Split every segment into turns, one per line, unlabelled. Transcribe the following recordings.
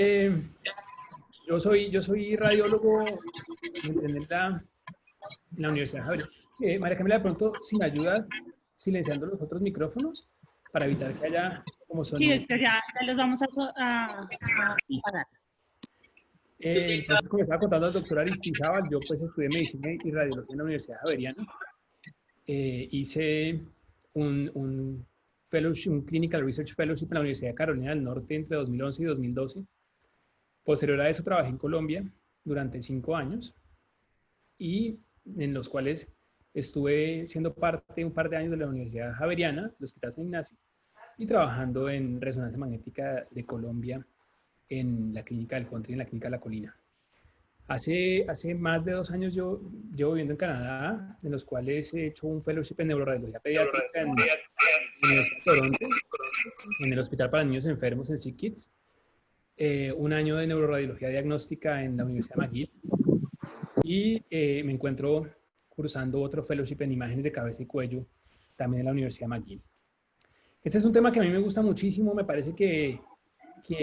Eh, yo soy radiólogo, me entrené en la Universidad Javeriana. María Camila, de pronto, si me ayuda silenciando los otros micrófonos para evitar que haya como
Sí,
sonido.
Víctor, ya los vamos a apagar.
Entonces, como estaba contando al doctor Aristizábal, yo pues estudié medicina y radiología en la Universidad Javeriana. Hice un fellowship, un Clinical Research Fellowship en la Universidad de Carolina del Norte entre 2011 y 2012. Posterior a eso trabajé en Colombia durante 5 años y en los cuales estuve siendo parte un par de años de la Universidad Javeriana, del Hospital San Ignacio, y trabajando en resonancia magnética de Colombia en la clínica del Country, en la clínica de La Colina. Hace más de 2 años yo llevo viviendo en Canadá, en los cuales he hecho un fellowship en neuroradiología pediátrica en la Universidad de Toronto, en el Hospital para Niños Enfermos en SickKids, 1 año de neuroradiología diagnóstica en la Universidad McGill y me encuentro cursando otro fellowship en imágenes de cabeza y cuello también en la Universidad McGill. Este es un tema que a mí me gusta muchísimo, me parece que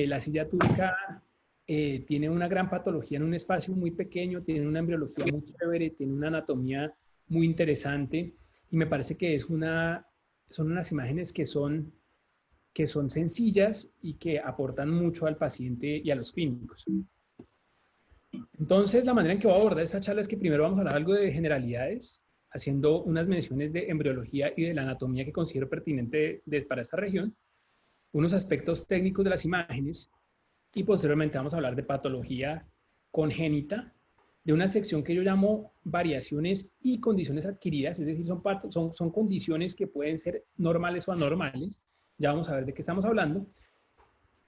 la silla turca tiene una gran patología en un espacio muy pequeño, tiene una embriología muy chévere, tiene una anatomía muy interesante y me parece que son unas imágenes que son sencillas y que aportan mucho al paciente y a los clínicos. Entonces, la manera en que voy a abordar esta charla es que primero vamos a hablar algo de generalidades, haciendo unas menciones de embriología y de la anatomía que considero pertinente para esta región, unos aspectos técnicos de las imágenes y posteriormente vamos a hablar de patología congénita, de una sección que yo llamo variaciones y condiciones adquiridas, es decir, son condiciones que pueden ser normales o anormales, ya vamos a ver de qué estamos hablando.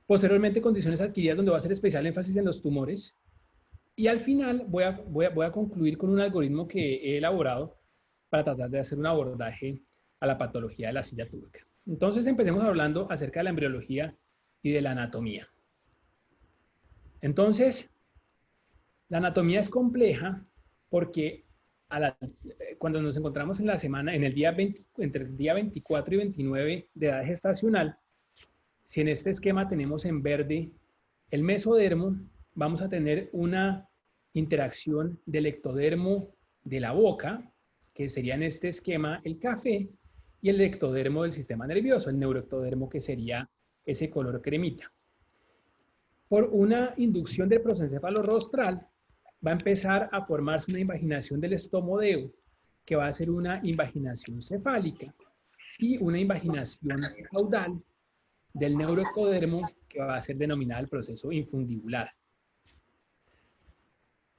Posteriormente, condiciones adquiridas, donde va a hacer especial énfasis en los tumores. Y al final voy a concluir con un algoritmo que he elaborado para tratar de hacer un abordaje a la patología de la silla turca. Entonces, empecemos hablando acerca de la embriología y de la anatomía. Entonces, la anatomía es compleja porque cuando nos encontramos en la semana, entre el día 24 y 29 de edad gestacional, si en este esquema tenemos en verde el mesodermo, vamos a tener una interacción del ectodermo de la boca, que sería en este esquema el café, y el ectodermo del sistema nervioso, el neuroectodermo, que sería ese color cremita. Por una inducción del prosencéfalo rostral, va a empezar a formarse una invaginación del estomodeo, que va a ser una invaginación cefálica, y una invaginación caudal del neuroectodermo, que va a ser denominada el proceso infundibular.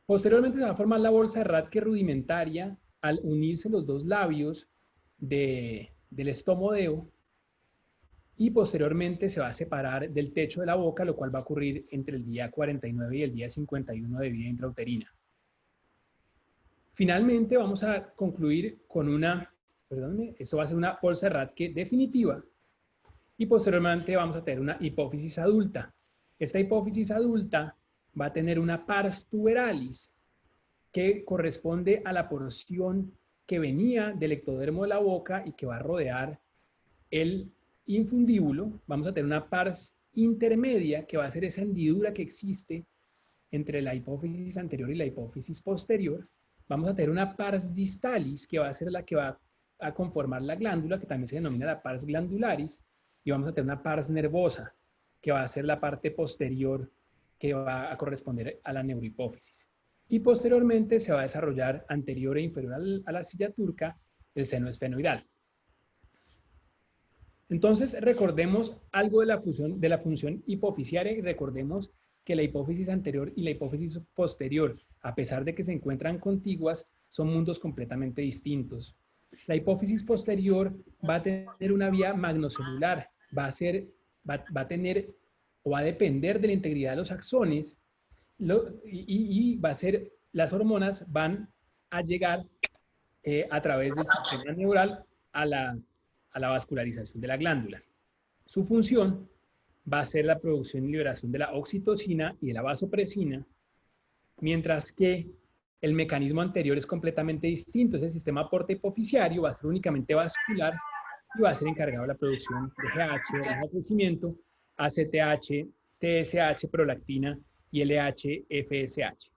Posteriormente se va a formar la bolsa de Rathke rudimentaria al unirse los dos labios del estomodeo y posteriormente se va a separar del techo de la boca, lo cual va a ocurrir entre el día 49 y el día 51 de vida intrauterina. Finalmente vamos a concluir con esto va a ser una bolsa de Rathke definitiva y posteriormente vamos a tener una hipófisis adulta. Esta hipófisis adulta va a tener una pars tuberalis que corresponde a la porción que venía del ectodermo de la boca y que va a rodear el infundíbulo. Vamos a tener una pars intermedia que va a ser esa hendidura que existe entre la hipófisis anterior y la hipófisis posterior. Vamos a tener una pars distalis que va a ser la que va a conformar la glándula, que también se denomina la pars glandularis, y vamos a tener una pars nervosa que va a ser la parte posterior que va a corresponder a la neurohipófisis. Y posteriormente se va a desarrollar anterior e inferior a la silla turca el seno esfenoidal. Entonces recordemos algo de la función hipofisiaria y recordemos que la hipófisis anterior y la hipófisis posterior, a pesar de que se encuentran contiguas, son mundos completamente distintos. La hipófisis posterior va a tener una vía magnocelular, va a tener o va a depender de la integridad de los axones y va a ser, las hormonas van a llegar a través del sistema neural a la vascularización de la glándula. Su función va a ser la producción y liberación de la oxitocina y de la vasopresina, mientras que el mecanismo anterior es completamente distinto. Es el sistema porta hipofisiario, va a ser únicamente vascular y va a ser encargado de la producción de GH, hormona de crecimiento, ACTH TSH, prolactina y LH, FSH.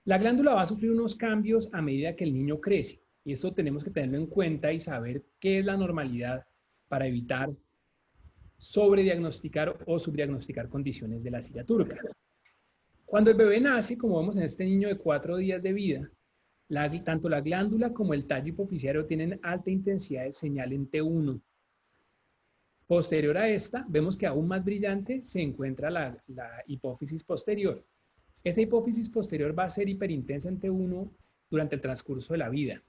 La glándula va a sufrir unos cambios a medida que el niño crece, y esto tenemos que tenerlo en cuenta y saber qué es la normalidad para evitar sobrediagnosticar o subdiagnosticar condiciones de la silla turca. Cuando el bebé nace, como vemos en este niño de 4 días de vida, tanto la glándula como el tallo hipofisiario tienen alta intensidad de señal en T1. Posterior a esta, vemos que aún más brillante se encuentra la hipófisis posterior. Esa hipófisis posterior va a ser hiperintensa en T1 durante el transcurso de la vida.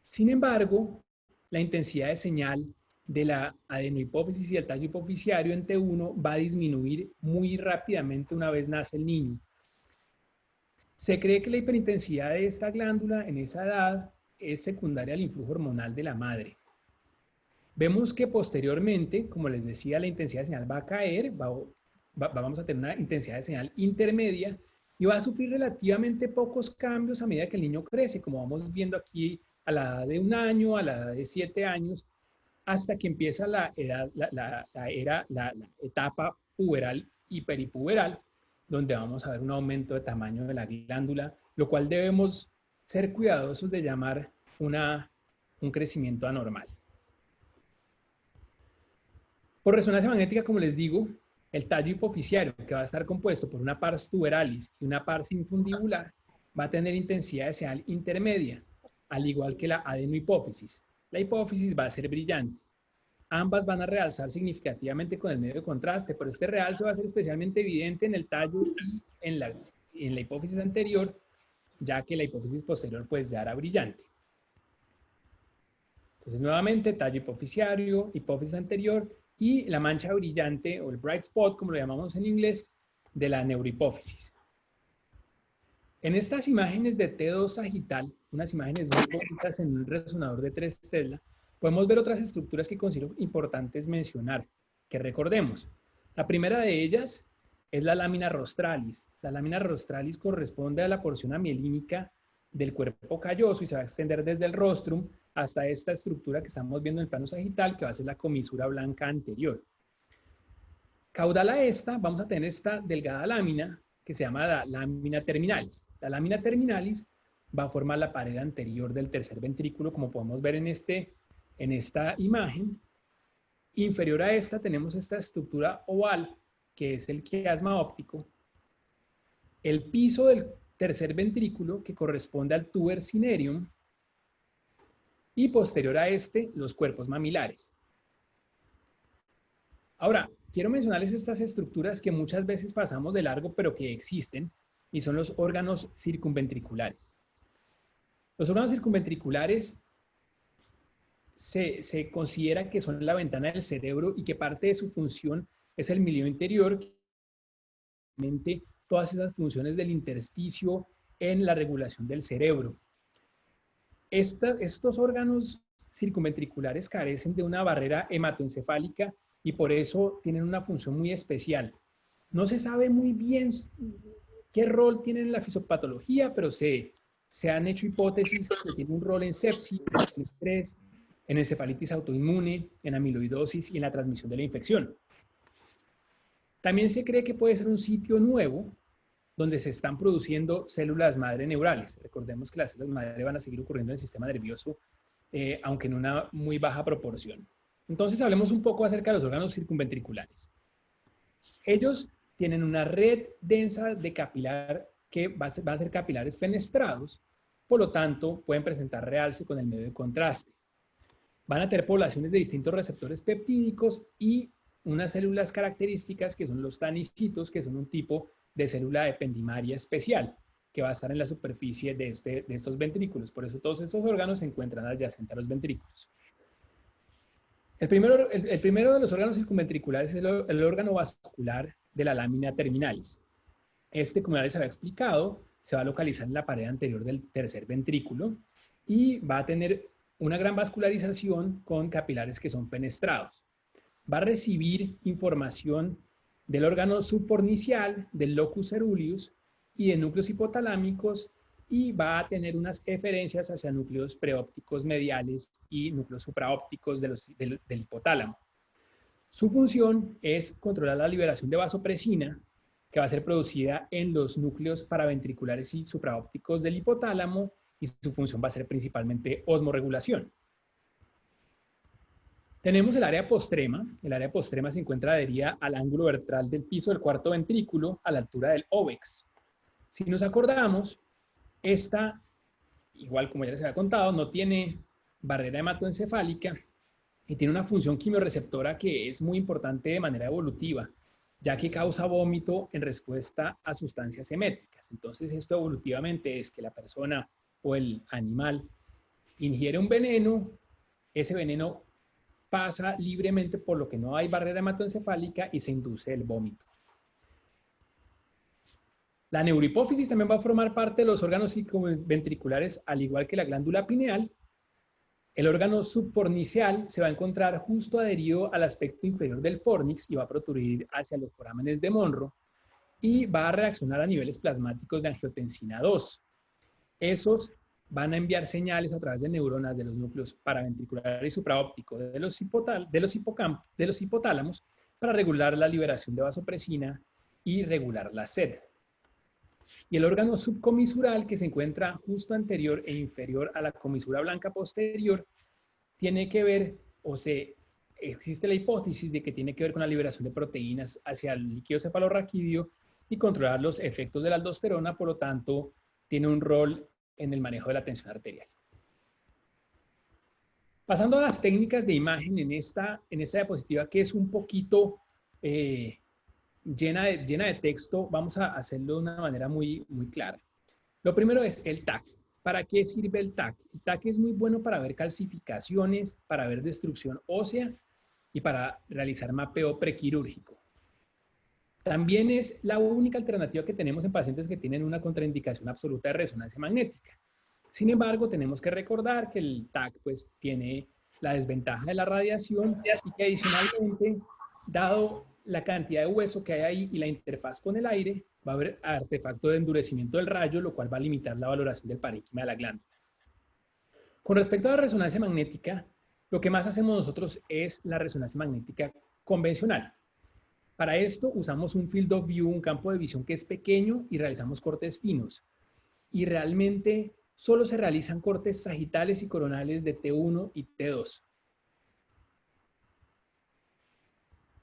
Sin embargo, la intensidad de señal de la adenohipófisis y el tallo hipofisiario en T1 va a disminuir muy rápidamente una vez nace el niño. Se cree que la hiperintensidad de esta glándula en esa edad es secundaria al influjo hormonal de la madre. Vemos que posteriormente, como les decía, la intensidad de señal va a caer, vamos a tener una intensidad de señal intermedia y va a sufrir relativamente pocos cambios a medida que el niño crece, como vamos viendo aquí a la edad de 1 año, a la edad de 7 años, hasta que empieza la etapa puberal y peripuberal, donde vamos a ver un aumento de tamaño de la glándula, lo cual debemos ser cuidadosos de llamar un crecimiento anormal. Por resonancia magnética, como les digo, el tallo hipofisiario, que va a estar compuesto por una pars tuberalis y una pars infundibular, va a tener intensidad de señal intermedia, al igual que la adenohipófisis. La hipófisis va a ser brillante. Ambas van a realzar significativamente con el medio de contraste, pero este realce va a ser especialmente evidente en el tallo y en la hipófisis anterior, ya que la hipófisis posterior pues ya era brillante. Entonces, nuevamente, tallo hipofisiario, hipófisis anterior y la mancha brillante o el bright spot, como lo llamamos en inglés, de la neurohipófisis. En estas imágenes de T2 sagital, unas imágenes muy bonitas en un resonador de 3 Tesla, podemos ver otras estructuras que considero importantes mencionar, que recordemos. La primera de ellas es la lámina rostralis. La lámina rostralis corresponde a la porción amielínica del cuerpo calloso y se va a extender desde el rostrum hasta esta estructura que estamos viendo en el plano sagital, que va a ser la comisura blanca anterior. Caudal a esta, vamos a tener esta delgada lámina que se llama la lámina terminalis. La lámina terminalis va a formar la pared anterior del tercer ventrículo, como podemos ver en esta imagen. Inferior a esta tenemos esta estructura oval, que es el quiasma óptico. El piso del tercer ventrículo, que corresponde al tuber cinereum, y posterior a este, los cuerpos mamilares. Ahora, quiero mencionarles estas estructuras que muchas veces pasamos de largo, pero que existen, y son los órganos circunventriculares. Los órganos circunventriculares se considera que son la ventana del cerebro y que parte de su función es el milieu interior, todas esas funciones del intersticio en la regulación del cerebro. Estos órganos circunventriculares carecen de una barrera hematoencefálica y por eso tienen una función muy especial. No se sabe muy bien qué rol tienen en la fisiopatología, pero se han hecho hipótesis que tienen un rol en sepsis, en estrés, en encefalitis autoinmune, en amiloidosis y en la transmisión de la infección. También se cree que puede ser un sitio nuevo donde se están produciendo células madre neurales. Recordemos que las células madre van a seguir ocurriendo en el sistema nervioso, aunque en una muy baja proporción. Entonces, hablemos un poco acerca de los órganos circunventriculares. Ellos tienen una red densa de capilar que van a ser capilares fenestrados, por lo tanto, pueden presentar realce con el medio de contraste. Van a tener poblaciones de distintos receptores peptídicos y unas células características que son los tanicitos, que son un tipo de célula ependimaria especial que va a estar en la superficie de estos ventrículos. Por eso todos estos órganos se encuentran adyacentes a los ventrículos. El primero de los órganos circunventriculares es el órgano vascular de la lámina terminalis. Como ya les había explicado, se va a localizar en la pared anterior del tercer ventrículo y va a tener una gran vascularización con capilares que son fenestrados. Va a recibir información del órgano subornicial, del locus ceruleus y de núcleos hipotalámicos y va a tener unas eferencias hacia núcleos preópticos mediales y núcleos supraópticos del hipotálamo. Su función es controlar la liberación de vasopresina, que va a ser producida en los núcleos paraventriculares y supraópticos del hipotálamo, y su función va a ser principalmente osmorregulación. Tenemos el área postrema. El área postrema se encuentra adherida al ángulo ventral del piso del cuarto ventrículo a la altura del óvex. Si nos acordamos, esta, igual como ya les había contado, no tiene barrera hematoencefálica y tiene una función quimiorreceptora que es muy importante de manera evolutiva, ya que causa vómito en respuesta a sustancias eméticas. Entonces, esto evolutivamente es que la persona o el animal ingiere un veneno, ese veneno pasa libremente por lo que no hay barrera hematoencefálica y se induce el vómito. La neurohipófisis también va a formar parte de los órganos ventriculares, al igual que la glándula pineal. El órgano subfornicial se va a encontrar justo adherido al aspecto inferior del fornix y va a protruir hacia los forámenes de Monro y va a reaccionar a niveles plasmáticos de angiotensina 2. Esos van a enviar señales a través de neuronas de los núcleos paraventricular y supraóptico de los hipotálamos para regular la liberación de vasopresina y regular la sed. Y el órgano subcomisural, que se encuentra justo anterior e inferior a la comisura blanca posterior, tiene que ver, existe la hipótesis de que tiene que ver con la liberación de proteínas hacia el líquido cefalorraquídeo y controlar los efectos de la aldosterona, por lo tanto, tiene un rol en el manejo de la tensión arterial. Pasando a las técnicas de imagen en esta diapositiva, que es un poquito llena de texto, vamos a hacerlo de una manera muy clara. Lo primero es el TAC. ¿Para qué sirve el TAC? El TAC es muy bueno para ver calcificaciones, para ver destrucción ósea y para realizar mapeo prequirúrgico. También es la única alternativa que tenemos en pacientes que tienen una contraindicación absoluta de resonancia magnética. Sin embargo, tenemos que recordar que el TAC pues, tiene la desventaja de la radiación y que adicionalmente, dado la cantidad de hueso que hay ahí y la interfaz con el aire, va a haber artefacto de endurecimiento del rayo, lo cual va a limitar la valoración del parénquima de la glándula. Con respecto a la resonancia magnética, lo que más hacemos nosotros es la resonancia magnética convencional. Para esto usamos un field of view, un campo de visión que es pequeño y realizamos cortes finos. Y realmente solo se realizan cortes sagitales y coronales de T1 y T2.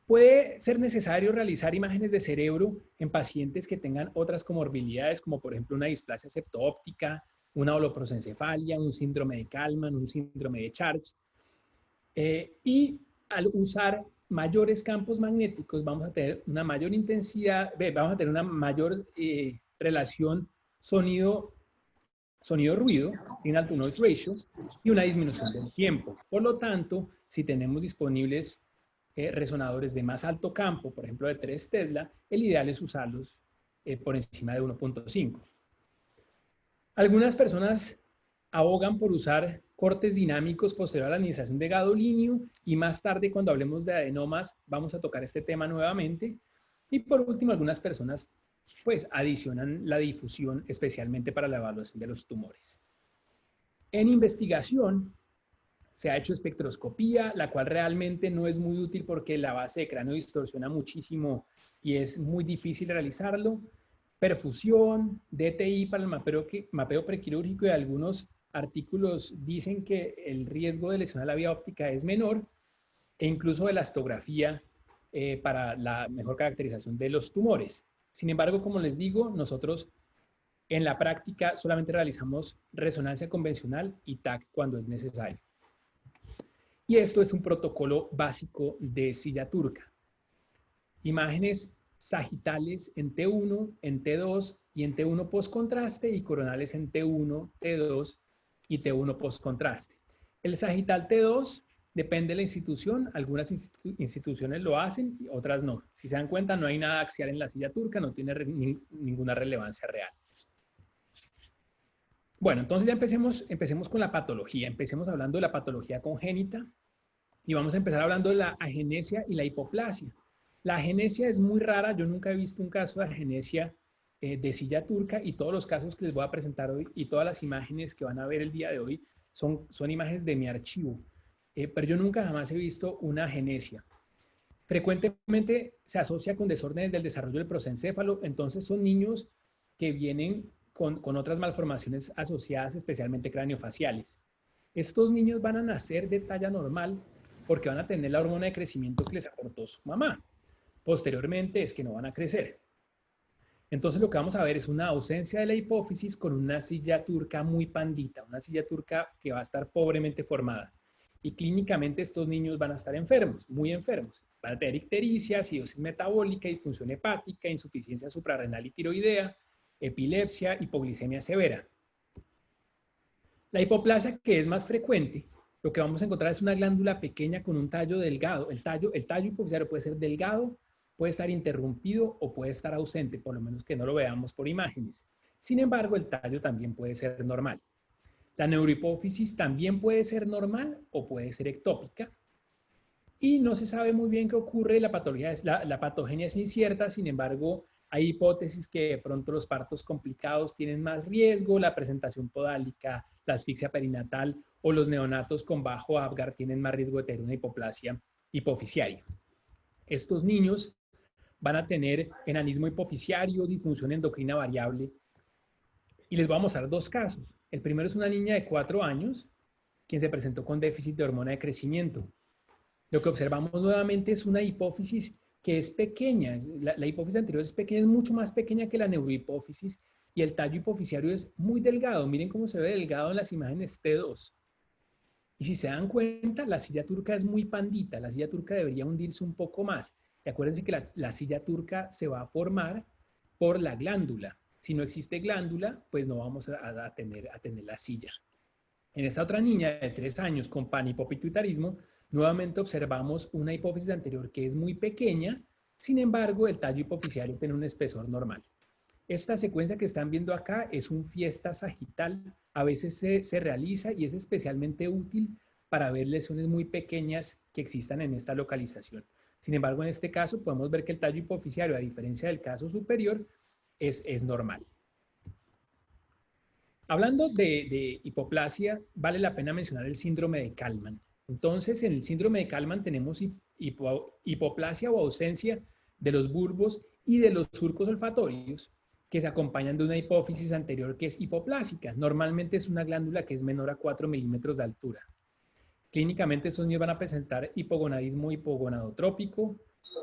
Puede ser necesario realizar imágenes de cerebro en pacientes que tengan otras comorbilidades, como por ejemplo una displasia septo-óptica, una holoprosencefalia, un síndrome de Kallmann, un síndrome de Charge. Y al usar mayores campos magnéticos vamos a tener una mayor intensidad, vamos a tener una mayor relación sonido-ruido, signal to noise ratio, y una disminución del tiempo. Por lo tanto, si tenemos disponibles resonadores de más alto campo, por ejemplo de 3 Tesla, el ideal es usarlos por encima de 1.5. Algunas personas abogan por usar cortes dinámicos posterior a la administración de gadolinio y más tarde cuando hablemos de adenomas vamos a tocar este tema nuevamente. Y por último, algunas personas pues adicionan la difusión especialmente para la evaluación de los tumores. En investigación se ha hecho espectroscopía, la cual realmente no es muy útil porque la base de cráneo distorsiona muchísimo y es muy difícil realizarlo. Perfusión, DTI para el mapeo prequirúrgico, y algunos artículos dicen que el riesgo de lesión a la vía óptica es menor, e incluso elastografía para la mejor caracterización de los tumores. Sin embargo, como les digo, nosotros en la práctica solamente realizamos resonancia convencional y TAC cuando es necesario. Y esto es un protocolo básico de silla turca. Imágenes sagitales en T1, en T2 y en T1 post-contraste, y coronales en T1, T2 y T1 post-contraste. El sagital T2 depende de la institución. Algunas instituciones lo hacen y otras no. Si se dan cuenta, no hay nada axial en la silla turca, no tiene ninguna relevancia real. Bueno, entonces ya empecemos con la patología. Empecemos hablando de la patología congénita y vamos a empezar hablando de la agenesia y la hipoplasia. La agenesia es muy rara. Yo nunca he visto un caso de agenesia de silla turca, y todos los casos que les voy a presentar hoy y todas las imágenes que van a ver el día de hoy son imágenes de mi archivo. Pero yo nunca jamás he visto una agenesia. Frecuentemente se asocia con desórdenes del desarrollo del prosencéfalo, entonces son niños que vienen con otras malformaciones asociadas, especialmente craneofaciales. Estos niños van a nacer de talla normal porque van a tener la hormona de crecimiento que les aportó su mamá. Posteriormente es que no van a crecer. Entonces lo que vamos a ver es una ausencia de la hipófisis con una silla turca muy pandita, una silla turca que va a estar pobremente formada. Y clínicamente estos niños van a estar enfermos, muy enfermos. Van a tener ictericia, acidosis metabólica, disfunción hepática, insuficiencia suprarrenal y tiroidea, epilepsia, hipoglicemia severa. La hipoplasia, que es más frecuente, lo que vamos a encontrar es una glándula pequeña con un tallo delgado. El tallo hipoficiario puede ser delgado, puede estar interrumpido o puede estar ausente, por lo menos que no lo veamos por imágenes. Sin embargo, el tallo también puede ser normal. La neurohipófisis también puede ser normal o puede ser ectópica. Y no se sabe muy bien qué ocurre, la patogenia es incierta, sin embargo, hay hipótesis que de pronto los partos complicados tienen más riesgo, la presentación podálica, la asfixia perinatal o los neonatos con bajo Apgar tienen más riesgo de tener una hipoplasia hipofisiaria. Estos niños van a tener enanismo hipofisiario, disfunción endocrina variable. Y les voy a mostrar dos casos. El primero es una niña de 4 años, quien se presentó con déficit de hormona de crecimiento. Lo que observamos nuevamente es una hipófisis que es pequeña. La hipófisis anterior es pequeña, es mucho más pequeña que la neurohipófisis y el tallo hipofisiario es muy delgado. Miren cómo se ve delgado en las imágenes T2. Y si se dan cuenta, la silla turca es muy pandita. La silla turca debería hundirse un poco más. Y acuérdense que la silla turca se va a formar por la glándula. Si no existe glándula, pues no vamos a tener la silla. En esta otra niña de 3 años con panhipopituitarismo, nuevamente observamos una hipófisis anterior que es muy pequeña, sin embargo, el tallo hipofisiario tiene un espesor normal. Esta secuencia que están viendo acá es un fiesta sagital, a veces se realiza y es especialmente útil para ver lesiones muy pequeñas que existan en esta localización. Sin embargo, en este caso podemos ver que el tallo hipofisiario, a diferencia del caso superior, es normal. Hablando de hipoplasia, vale la pena mencionar el síndrome de Kallmann. Entonces, en el síndrome de Kallmann tenemos hipoplasia o ausencia de los bulbos y de los surcos olfatorios que se acompañan de una hipófisis anterior que es hipoplásica. Normalmente es una glándula que es menor a 4 milímetros de altura. Clínicamente estos niños van a presentar hipogonadismo hipogonadotrópico,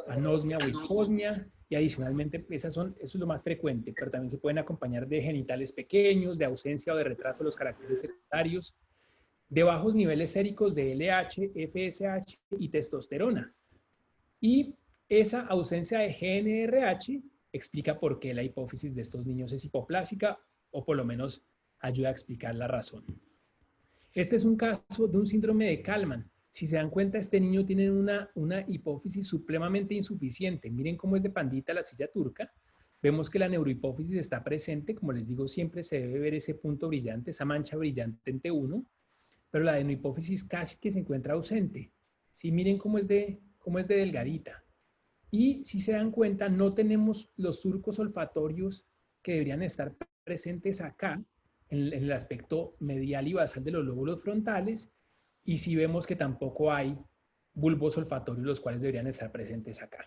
anosmia o hiposmia, y adicionalmente eso es lo más frecuente, pero también se pueden acompañar de genitales pequeños, de ausencia o de retraso de los caracteres secundarios, de bajos niveles séricos de LH, FSH y testosterona. Y esa ausencia de GNRH explica por qué la hipófisis de estos niños es hipoplásica, o por lo menos ayuda a explicar la razón. Este es un caso de un síndrome de Kallmann. Si se dan cuenta, este niño tiene una hipófisis supremamente insuficiente. Miren cómo es de pandita la silla turca. Vemos que la neurohipófisis está presente. Como les digo, siempre se debe ver ese punto brillante, esa mancha brillante en T1, pero la adenohipófisis casi que se encuentra ausente. ¿Sí? Miren cómo es de delgadita. Y si se dan cuenta, no tenemos los surcos olfatorios que deberían estar presentes acá, en el aspecto medial y basal de los lóbulos frontales, y si vemos que tampoco hay bulbos olfatorios, los cuales deberían estar presentes acá.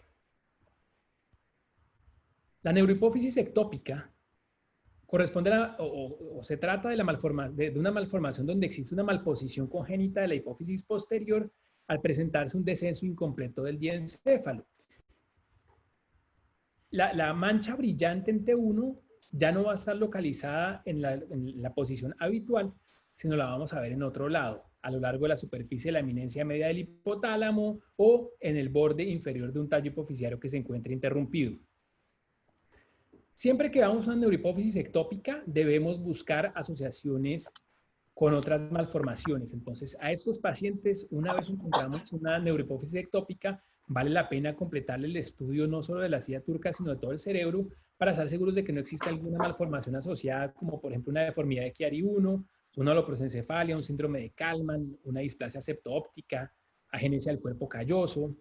La neurohipófisis ectópica corresponde o se trata de una malformación donde existe una malposición congénita de la hipófisis posterior al presentarse un descenso incompleto del diencéfalo. La mancha brillante en T1 ya no va a estar localizada en la posición habitual, sino la vamos a ver en otro lado, a lo largo de la superficie de la eminencia media del hipotálamo o en el borde inferior de un tallo hipofisiario que se encuentre interrumpido. Siempre que veamos una neurohipófisis ectópica, debemos buscar asociaciones con otras malformaciones. Entonces, a estos pacientes, una vez encontramos una neurohipófisis ectópica, vale la pena completarle el estudio no solo de la silla turca, sino de todo el cerebro, para estar seguros de que no existe alguna malformación asociada, como por ejemplo una deformidad de Chiari-1, una aloprosencefalia, un síndrome de Kallmann, una displasia septoóptica, agenesia del cuerpo calloso,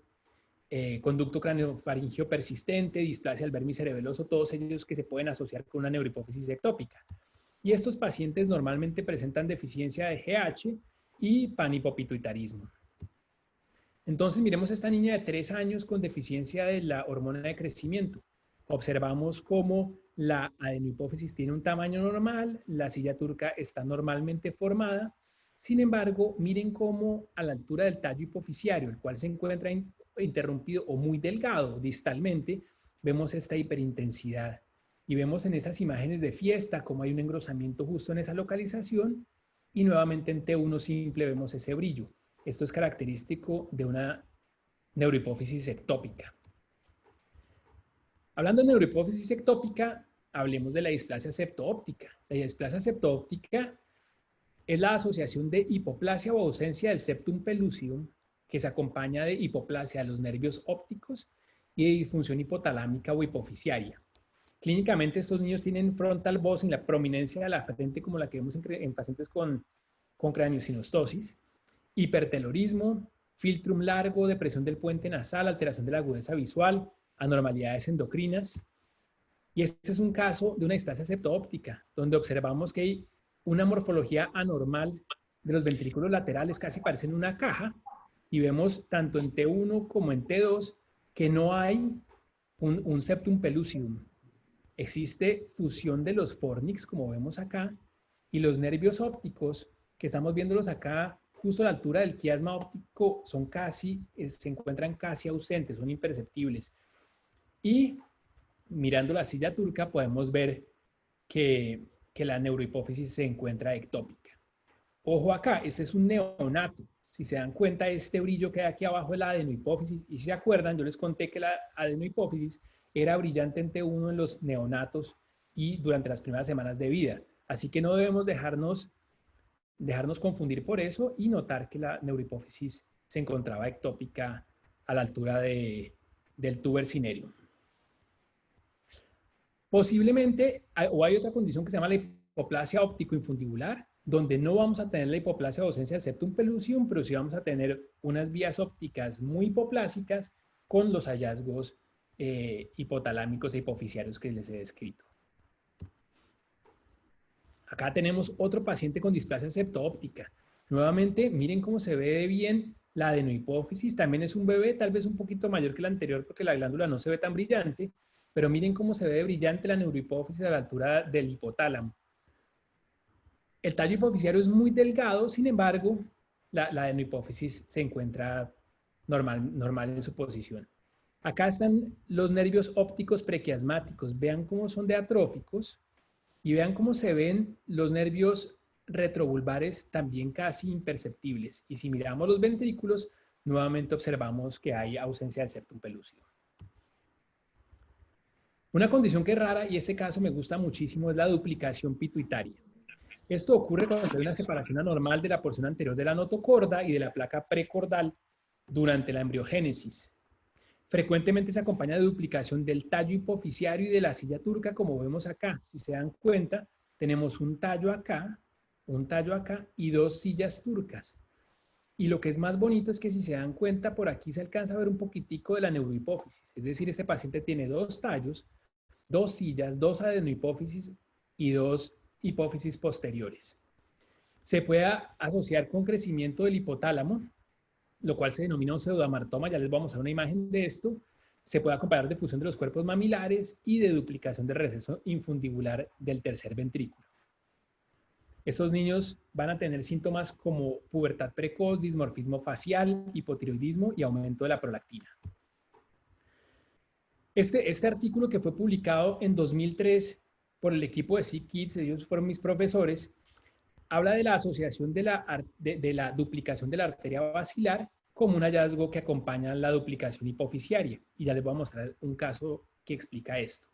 conducto craneofaringio persistente, displasia del vermis cerebeloso, todos ellos que se pueden asociar con una neurohipófisis ectópica. Y estos pacientes normalmente presentan deficiencia de GH y panhipopituitarismo. Entonces, miremos esta niña de 3 años con deficiencia de la hormona de crecimiento. Observamos cómo la adenohipófisis tiene un tamaño normal, la silla turca está normalmente formada. Sin embargo, miren cómo a la altura del tallo hipofisiario, el cual se encuentra interrumpido o muy delgado distalmente, vemos esta hiperintensidad. Y vemos en esas imágenes de fiesta cómo hay un engrosamiento justo en esa localización. Y nuevamente en T1 simple vemos ese brillo. Esto es característico de una neurohipófisis ectópica. Hablando de neurohipófisis ectópica, hablemos de la displasia septoóptica. La displasia septoóptica es la asociación de hipoplasia o ausencia del septum pellucidum que se acompaña de hipoplasia de los nervios ópticos y de disfunción hipotalámica o hipofisiaria. Clínicamente estos niños tienen frontal bossing, la prominencia de la frente como la que vemos en pacientes con craniosinostosis, hipertelorismo, filtrum largo, depresión del puente nasal, alteración de la agudeza visual, anormalidades endocrinas. Y este es un caso de una displasia septoóptica, donde observamos que hay una morfología anormal de los ventrículos laterales, casi parecen una caja, y vemos tanto en T1 como en T2 que no hay un septum pellucidum. Existe fusión de los fornix, como vemos acá, y los nervios ópticos, que estamos viéndolos acá justo a la altura del quiasma óptico, son se encuentran casi ausentes, son imperceptibles. Y mirando la silla turca podemos ver que la neurohipófisis se encuentra ectópica. Ojo acá, este es un neonato. Si se dan cuenta, este brillo que hay aquí abajo de la adenohipófisis, y si se acuerdan, yo les conté que la adenohipófisis era brillante en T1 en los neonatos y durante las primeras semanas de vida. Así que no debemos dejarnos confundir por eso y notar que la neurohipófisis se encontraba ectópica a la altura del tuber cinerio. Posiblemente, hay otra condición que se llama la hipoplasia óptico-infundibular, donde no vamos a tener la hipoplasia o ausencia del septum pellucidum, pero sí vamos a tener unas vías ópticas muy hipoplásicas con los hallazgos hipotalámicos e hipofisiarios que les he descrito. Acá tenemos otro paciente con displasia septoóptica. Nuevamente, miren cómo se ve bien la adenohipófisis. También es un bebé, tal vez un poquito mayor que la anterior porque la glándula no se ve tan brillante, pero miren cómo se ve brillante la neurohipófisis a la altura del hipotálamo. El tallo hipofisiario es muy delgado, sin embargo, la adenohipófisis se encuentra normal en su posición. Acá están los nervios ópticos prequiasmáticos. Vean cómo son de atróficos y vean cómo se ven los nervios retrovulvares también casi imperceptibles. Y si miramos los ventrículos, nuevamente observamos que hay ausencia del septum pelúcido. Una condición que es rara, y este caso me gusta muchísimo, es la duplicación pituitaria. Esto ocurre cuando hay una separación anormal de la porción anterior de la notocorda y de la placa precordal durante la embriogénesis. Frecuentemente se acompaña de duplicación del tallo hipofisiario y de la silla turca, como vemos acá. Si se dan cuenta, tenemos un tallo acá y dos sillas turcas. Y lo que es más bonito es que si se dan cuenta, por aquí se alcanza a ver un poquitico de la neurohipófisis. Es decir, este paciente tiene dos tallos, dos sillas, dos adenohipófisis y dos hipófisis posteriores. Se puede asociar con crecimiento del hipotálamo, lo cual se denomina un pseudoamartoma, ya les vamos a dar una imagen de esto. Se puede acompañar de fusión de los cuerpos mamilares y de duplicación del receso infundibular del tercer ventrículo. Estos niños van a tener síntomas como pubertad precoz, dismorfismo facial, hipotiroidismo y aumento de la prolactina. Este artículo que fue publicado en 2003 por el equipo de SickKids, ellos fueron mis profesores, habla de la asociación de la duplicación de la arteria basilar como un hallazgo que acompaña la duplicación hipofisiaria. Y ya les voy a mostrar un caso que explica esto.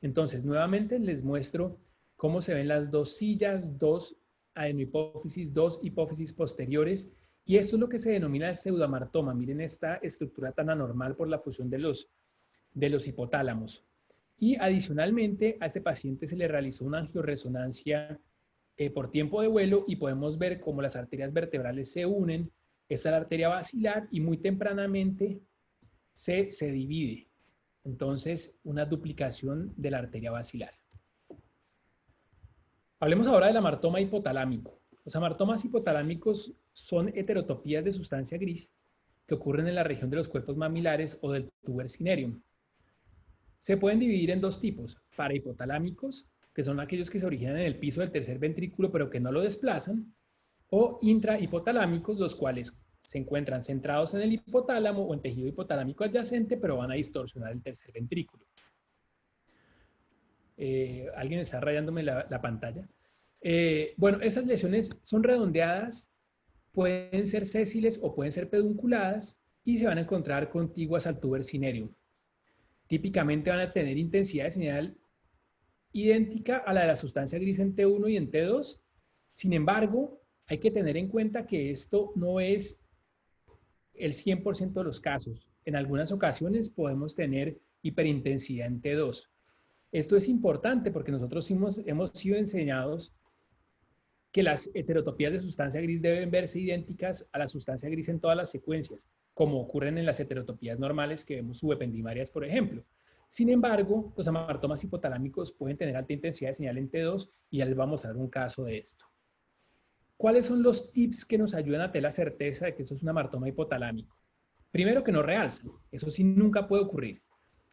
Entonces, nuevamente les muestro cómo se ven las dos sillas, dos adenohipófisis, dos hipófisis posteriores. Y esto es lo que se denomina el pseudoamartoma. Miren esta estructura tan anormal por la fusión de los hipotálamos. Y adicionalmente a este paciente se le realizó una angioresonancia por tiempo de vuelo y podemos ver cómo las arterias vertebrales se unen. Esta es la arteria basilar y muy tempranamente se divide. Entonces, una duplicación de la arteria basilar. Hablemos ahora del amartoma hipotalámico. Los amartomas hipotalámicos son heterotopías de sustancia gris que ocurren en la región de los cuerpos mamilares o del tuber cinereum. Se pueden dividir en dos tipos, parahipotalámicos, que son aquellos que se originan en el piso del tercer ventrículo pero que no lo desplazan, o intrahipotalámicos, los cuales se encuentran centrados en el hipotálamo o en tejido hipotalámico adyacente, pero van a distorsionar el tercer ventrículo. Alguien está rayándome la pantalla. Bueno, esas lesiones son redondeadas, pueden ser sésiles o pueden ser pedunculadas y se van a encontrar contiguas al tuber cinereum. Típicamente van a tener intensidad de señal idéntica a la de la sustancia gris en T1 y en T2. Sin embargo, hay que tener en cuenta que esto no es el 100% de los casos. En algunas ocasiones podemos tener hiperintensidad en T2. Esto es importante porque nosotros hemos sido enseñados que las heterotopías de sustancia gris deben verse idénticas a la sustancia gris en todas las secuencias, como ocurren en las heterotopías normales que vemos subependimarias, por ejemplo. Sin embargo, los amartomas hipotalámicos pueden tener alta intensidad de señal en T2 y ya les voy a mostrar un caso de esto. ¿Cuáles son los tips que nos ayudan a tener la certeza de que eso es un amartoma hipotalámico? Primero, que no realzan. Eso sí nunca puede ocurrir.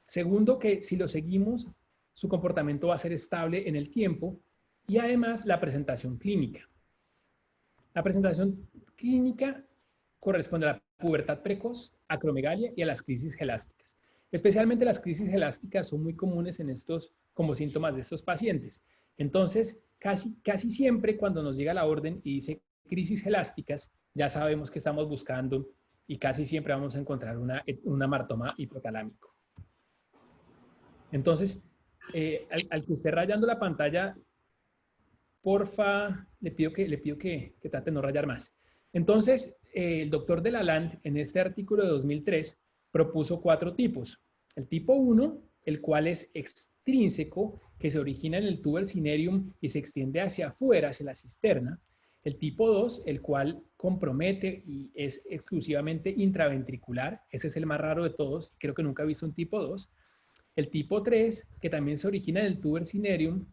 Segundo, que si lo seguimos, su comportamiento va a ser estable en el tiempo. Y además, la presentación clínica. La presentación clínica corresponde a la pubertad precoz, acromegalia y a las crisis gelásticas. Especialmente las crisis gelásticas son muy comunes en estos, como síntomas de estos pacientes. Entonces, casi siempre cuando nos llega la orden y dice crisis gelásticas, ya sabemos que estamos buscando y casi siempre vamos a encontrar un amartoma hipotalámico. Entonces, al que esté rayando la pantalla, porfa, le pido que trate de no rayar más. Entonces, el doctor de Lalande, en este artículo de 2003, propuso 4 tipos. El tipo 1, el cual es extrínseco, que se origina en el tuber cinereum y se extiende hacia afuera, hacia la cisterna. El tipo 2, el cual compromete y es exclusivamente intraventricular. Ese es el más raro de todos. Creo que nunca he visto un tipo 2. El tipo 3, que también se origina en el tuber cinereum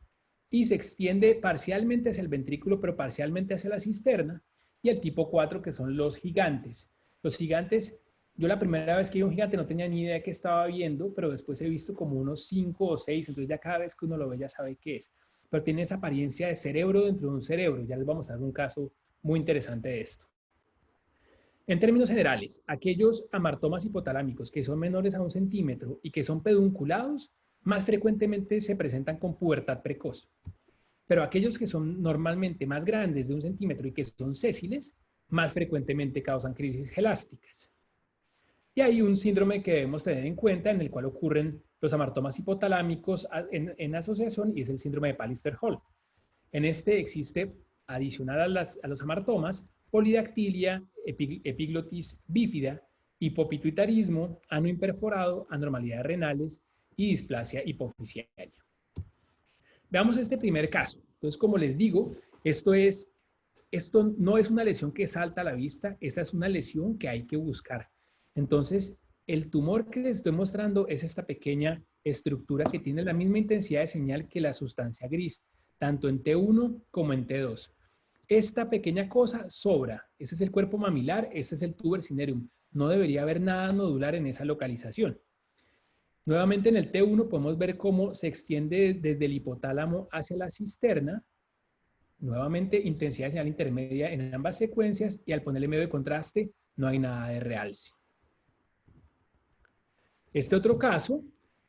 y se extiende parcialmente hacia el ventrículo, pero parcialmente hacia la cisterna. Y el tipo 4, que son los gigantes. Los gigantes, yo la primera vez que vi un gigante no tenía ni idea de qué estaba viendo, pero después he visto como unos 5 o 6, entonces ya cada vez que uno lo ve ya sabe qué es. Pero tiene esa apariencia de cerebro dentro de un cerebro. Ya les vamos a dar un caso muy interesante de esto. En términos generales, aquellos amartomas hipotalámicos que son menores a 1 centímetro y que son pedunculados, más frecuentemente se presentan con pubertad precoz. Pero aquellos que son normalmente más grandes de 1 centímetro y que son sésiles, más frecuentemente causan crisis gelásticas. Y hay un síndrome que debemos tener en cuenta en el cual ocurren los amartomas hipotalámicos en asociación y es el síndrome de Pallister-Hall. En este existe, adicional a los amartomas, polidactilia, epiglotis bífida, hipopituitarismo, ano imperforado, anormalidades renales y displasia hipofisiaria. Veamos este primer caso. Entonces, como les digo, esto no es una lesión que salta a la vista, esta es una lesión que hay que buscar. Entonces, el tumor que les estoy mostrando es esta pequeña estructura que tiene la misma intensidad de señal que la sustancia gris, tanto en T1 como en T2. Esta pequeña cosa sobra. Este es el cuerpo mamilar, este es el tuber cinereum. No debería haber nada nodular en esa localización. Nuevamente en el T1 podemos ver cómo se extiende desde el hipotálamo hacia la cisterna. Nuevamente intensidad de señal intermedia en ambas secuencias y al ponerle medio de contraste no hay nada de realce. Este otro caso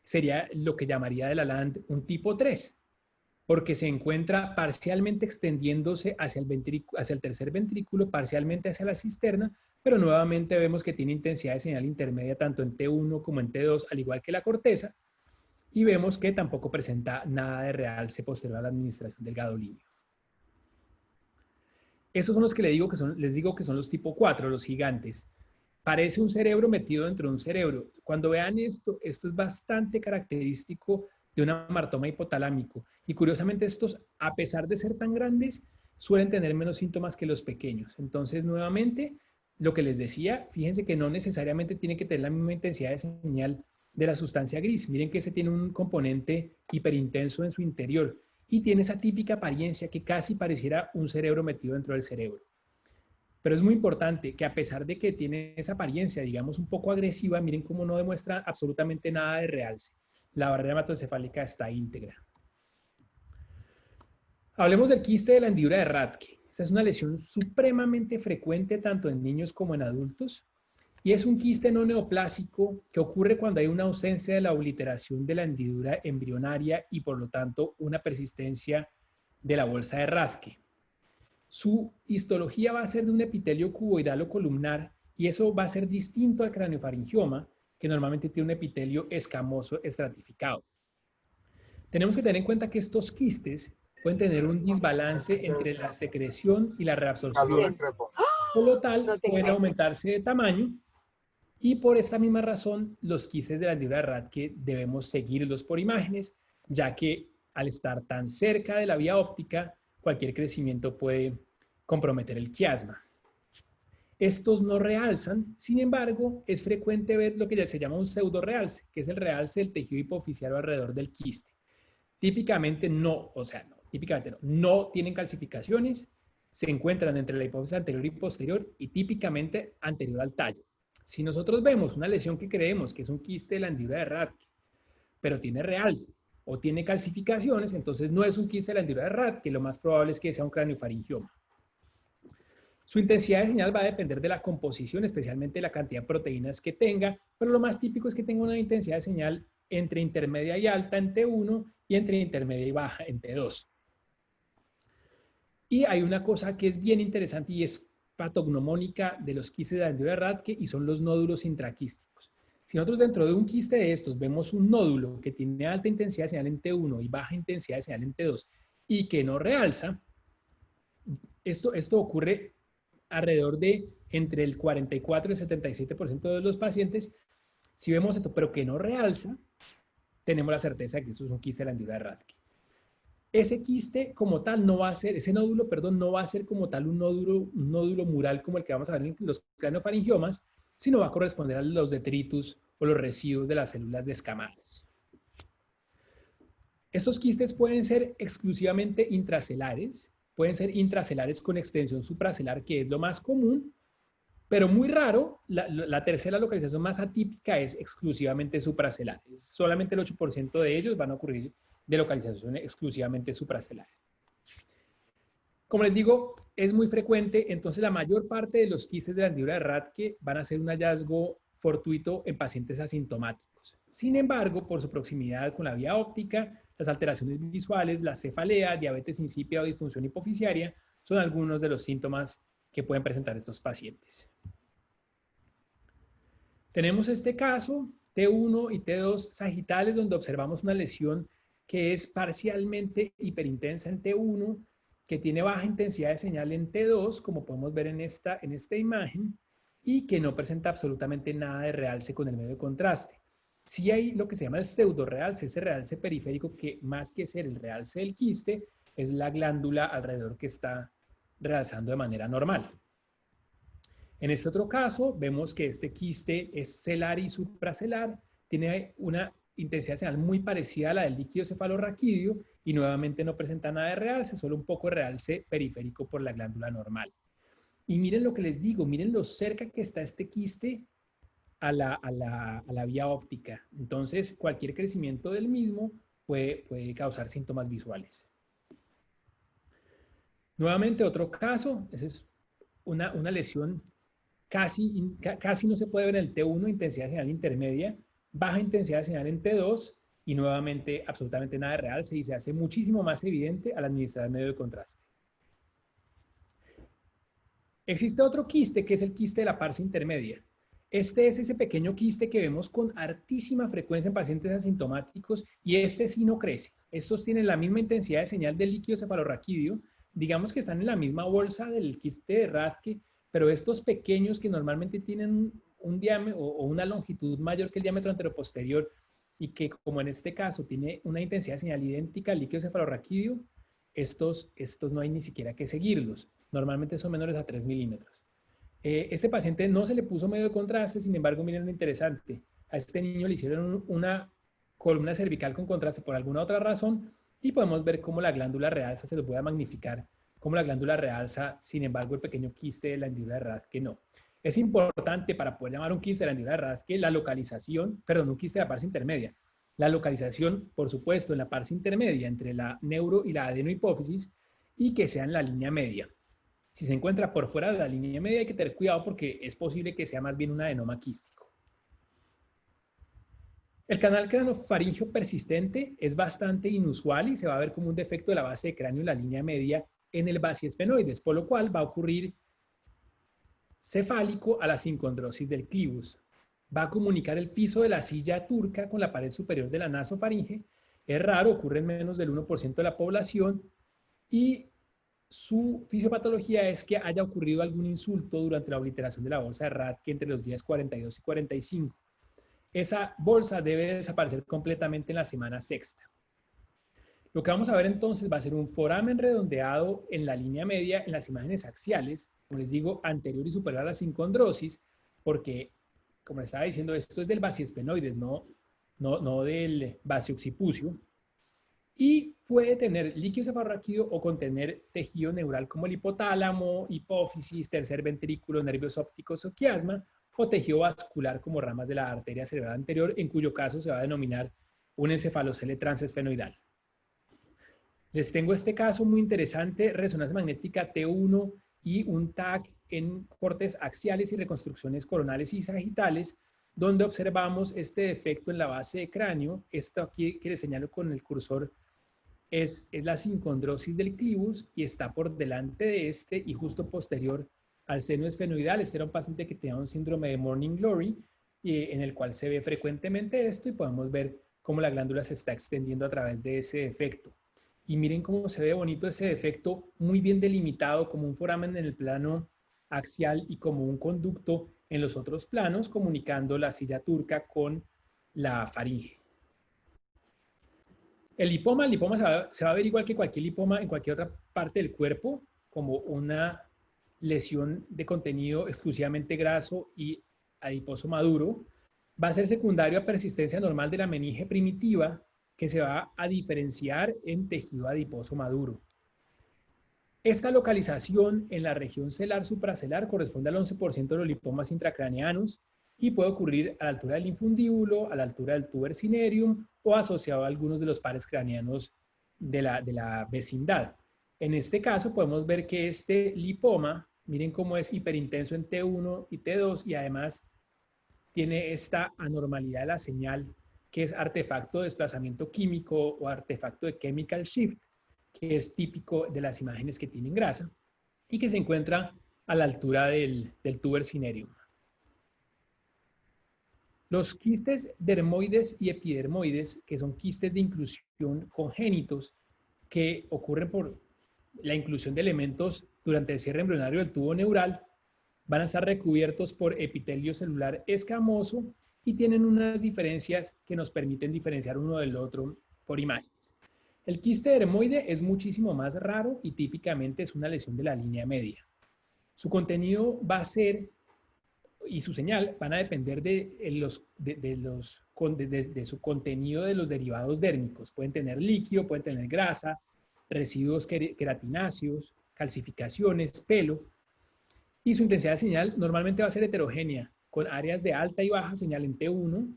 sería lo que llamaría de Lalande un tipo 3, porque se encuentra parcialmente extendiéndose hacia el tercer ventrículo, parcialmente hacia la cisterna, pero nuevamente vemos que tiene intensidad de señal intermedia tanto en T1 como en T2, al igual que la corteza, y vemos que tampoco presenta nada de realce posterior a la administración del gadolíneo. Estos son los que les digo que son los tipo 4, los gigantes. Parece un cerebro metido dentro de un cerebro. Cuando vean esto es bastante característico de un amartoma hipotalámico. Y curiosamente estos, a pesar de ser tan grandes, suelen tener menos síntomas que los pequeños. Entonces, nuevamente, lo que les decía, fíjense que no necesariamente tiene que tener la misma intensidad de señal de la sustancia gris. Miren que este tiene un componente hiperintenso en su interior y tiene esa típica apariencia que casi pareciera un cerebro metido dentro del cerebro. Pero es muy importante que a pesar de que tiene esa apariencia, digamos, un poco agresiva, miren cómo no demuestra absolutamente nada de realce. La barrera hematoencefálica está íntegra. Hablemos del quiste de la hendidura de Rathke. Esta es una lesión supremamente frecuente tanto en niños como en adultos y es un quiste no neoplásico que ocurre cuando hay una ausencia de la obliteración de la hendidura embrionaria y por lo tanto una persistencia de la bolsa de Rathke. Su histología va a ser de un epitelio cuboidal o columnar y eso va a ser distinto al craniofaringioma, que normalmente tiene un epitelio escamoso estratificado. Tenemos que tener en cuenta que estos quistes pueden tener un desbalance entre la secreción y la reabsorción. Por lo tal, pueden aumentarse de tamaño y por esta misma razón, los quistes de la hendidura de Rathke debemos seguirlos por imágenes, ya que al estar tan cerca de la vía óptica, cualquier crecimiento puede comprometer el quiasma. Estos no realzan, sin embargo, es frecuente ver lo que ya se llama un pseudo-realce, que es el realce del tejido hipoficiario alrededor del quiste. Típicamente no tienen calcificaciones, se encuentran entre la hipófisis anterior y posterior y típicamente anterior al tallo. Si nosotros vemos una lesión que creemos que es un quiste de la hendidura de Rathke, pero tiene realce o tiene calcificaciones, entonces no es un quiste de la hendidura de Rathke, lo más probable es que sea un craniofaringioma. Su intensidad de señal va a depender de la composición, especialmente de la cantidad de proteínas que tenga, pero lo más típico es que tenga una intensidad de señal entre intermedia y alta en T1 y entre intermedia y baja en T2. Y hay una cosa que es bien interesante y es patognomónica de los quistes de la hendidura de Rathke y son los nódulos intraquísticos. Si nosotros dentro de un quiste de estos vemos un nódulo que tiene alta intensidad de señal en T1 y baja intensidad de señal en T2 y que no realza, esto ocurre alrededor de entre el 44 y el 77% de los pacientes. Si vemos esto, pero que no realza, tenemos la certeza de que esto es un quiste de la hendidura de Rathke. Ese quiste como tal no va a ser, ese nódulo, perdón, no va a ser como tal un nódulo mural como el que vamos a ver en los craniofaringiomas, sino va a corresponder a los detritus o los residuos de las células descamadas. Estos quistes pueden ser exclusivamente intracelares, pueden ser intracelares con extensión supracelar, que es lo más común, pero muy raro, la tercera localización más atípica es exclusivamente supracelar. Solamente el 8% de ellos van a ocurrir de localización exclusivamente supracelar. Como les digo, es muy frecuente, entonces la mayor parte de los quistes de la hendidura de Rathke van a ser un hallazgo fortuito en pacientes asintomáticos. Sin embargo, por su proximidad con la vía óptica, las alteraciones visuales, la cefalea, diabetes insípida o disfunción hipoficiaria son algunos de los síntomas que pueden presentar estos pacientes. Tenemos este caso, T1 y T2 sagitales, donde observamos una lesión que es parcialmente hiperintensa en T1, que tiene baja intensidad de señal en T2, como podemos ver en esta imagen, y que no presenta absolutamente nada de realce con el medio de contraste. Sí hay lo que se llama el pseudo-realce, ese realce periférico que más que ser el realce del quiste, es la glándula alrededor que está realzando de manera normal. En este otro caso, vemos que este quiste es celar y supracelar, tiene una intensidad señal muy parecida a la del líquido cefalorraquídeo y nuevamente no presenta nada de realce, solo un poco de realce periférico por la glándula normal. Y miren lo que les digo, miren lo cerca que está este quiste a la vía óptica. Entonces, cualquier crecimiento del mismo puede causar síntomas visuales. Nuevamente, otro caso, esa es una lesión casi no se puede ver en el T1, intensidad de señal intermedia, baja intensidad de señal en T2 y nuevamente absolutamente nada de realce y se hace muchísimo más evidente al administrar el medio de contraste. Existe otro quiste que es el quiste de la parsa intermedia. Este es ese pequeño quiste que vemos con altísima frecuencia en pacientes asintomáticos y este sí no crece. Estos tienen la misma intensidad de señal del líquido cefalorraquídeo, digamos que están en la misma bolsa del quiste de Rathke, pero estos pequeños que normalmente tienen un diámetro o una longitud mayor que el diámetro anteroposterior y que como en este caso tiene una intensidad de señal idéntica al líquido cefalorraquídeo, estos no hay ni siquiera que seguirlos. Normalmente son menores a 3 milímetros. Este paciente no se le puso medio de contraste, sin embargo, miren lo interesante. A este niño le hicieron una columna cervical con contraste por alguna otra razón y podemos ver cómo la glándula realza se lo puede magnificar como la glándula realza, sin embargo, el pequeño quiste de la hendidura de Rathke no. Es importante para poder llamar un quiste de la hendidura de Rathke la localización, perdón, un quiste de la parte intermedia. La localización, por supuesto, en la parte intermedia entre la neuro y la adenohipófisis y que sea en la línea media. Si se encuentra por fuera de la línea media hay que tener cuidado porque es posible que sea más bien un adenoma quístico. El canal craneofaríngeo persistente es bastante inusual y se va a ver como un defecto de la base de cráneo en la línea media en el basiesfenoides, por lo cual va a ocurrir cefálico a la sincondrosis del clivus. Va a comunicar el piso de la silla turca con la pared superior de la nasofaringe. Es raro, ocurre en menos del 1% de la población y su fisiopatología es que haya ocurrido algún insulto durante la obliteración de la bolsa de Rathke entre los días 42 y 45. Esa bolsa debe desaparecer completamente en la semana sexta. Lo que vamos a ver entonces va a ser un foramen redondeado en la línea media en las imágenes axiales, como les digo, anterior y superior a la sincondrosis, porque, como les estaba diciendo, esto es del basiesfenoides, no del basiooccipucio, y puede tener líquido cefalorraquídeo o contener tejido neural como el hipotálamo, hipófisis, tercer ventrículo, nervios ópticos o quiasma, o tejido vascular como ramas de la arteria cerebral anterior, en cuyo caso se va a denominar un encefalocele transesfenoidal. Les tengo este caso muy interesante, resonancia magnética T1 y un TAC en cortes axiales y reconstrucciones coronales y sagitales, donde observamos este defecto en la base de cráneo. Esto aquí que les señalo con el cursor es la sincondrosis del clivus y está por delante de este y justo posterior al seno esfenoidal. Este era un paciente que tenía un síndrome de Morning Glory en el cual se ve frecuentemente esto y podemos ver cómo la glándula se está extendiendo a través de ese defecto. Y miren cómo se ve bonito ese defecto, muy bien delimitado como un foramen en el plano axial y como un conducto en los otros planos, comunicando la silla turca con la faringe. El lipoma se va a ver igual que cualquier lipoma en cualquier otra parte del cuerpo, como una lesión de contenido exclusivamente graso y adiposo maduro. Va a ser secundario a persistencia normal de la meninge primitiva, que se va a diferenciar en tejido adiposo maduro. Esta localización en la región celar supracelar corresponde al 11% de los lipomas intracraneanos y puede ocurrir a la altura del infundíbulo, a la altura del tuber cinereum o asociado a algunos de los pares craneanos de la vecindad. En este caso podemos ver que este lipoma, miren cómo es hiperintenso en T1 y T2 y además tiene esta anormalidad de la señal que es artefacto de desplazamiento químico o artefacto de chemical shift, que es típico de las imágenes que tienen grasa y que se encuentra a la altura del tuber cinereum. Los quistes dermoides y epidermoides, que son quistes de inclusión congénitos que ocurren por la inclusión de elementos durante el cierre embrionario del tubo neural, van a estar recubiertos por epitelio celular escamoso y tienen unas diferencias que nos permiten diferenciar uno del otro por imágenes. El quiste dermoide es muchísimo más raro y típicamente es una lesión de la línea media. Su contenido va a ser, y su señal van a depender de su contenido de los derivados dérmicos. Pueden tener líquido, pueden tener grasa, residuos queratináceos, calcificaciones, pelo. Y su intensidad de señal normalmente va a ser heterogénea, con áreas de alta y baja señal en T1,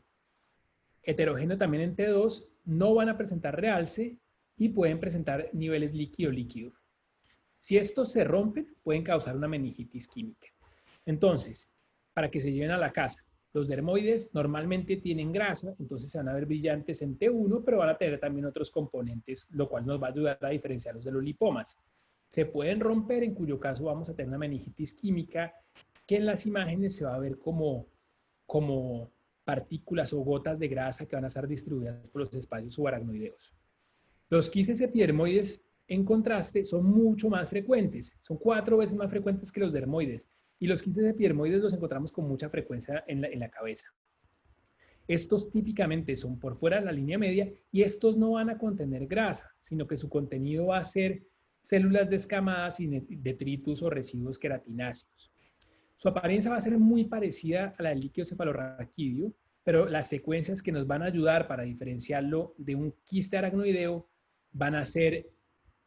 heterogéneo también en T2, no van a presentar realce y pueden presentar niveles líquido-líquido. Si estos se rompen, pueden causar una meningitis química. Entonces, para que se lleven a la casa, los dermoides normalmente tienen grasa, entonces se van a ver brillantes en T1, pero van a tener también otros componentes, lo cual nos va a ayudar a diferenciarlos de los lipomas. Se pueden romper, en cuyo caso vamos a tener una meningitis química que en las imágenes se va a ver como partículas o gotas de grasa que van a estar distribuidas por los espacios subaracnoideos. Los quistes epidermoides, en contraste, son mucho más frecuentes. Son 4 veces más frecuentes que los dermoides. Y los quistes epidermoides los encontramos con mucha frecuencia en la cabeza. Estos típicamente son por fuera de la línea media y estos no van a contener grasa, sino que su contenido va a ser células descamadas y detritus o residuos queratináceos. Su apariencia va a ser muy parecida a la del líquido cefalorraquídeo, pero las secuencias que nos van a ayudar para diferenciarlo de un quiste aracnoideo van a ser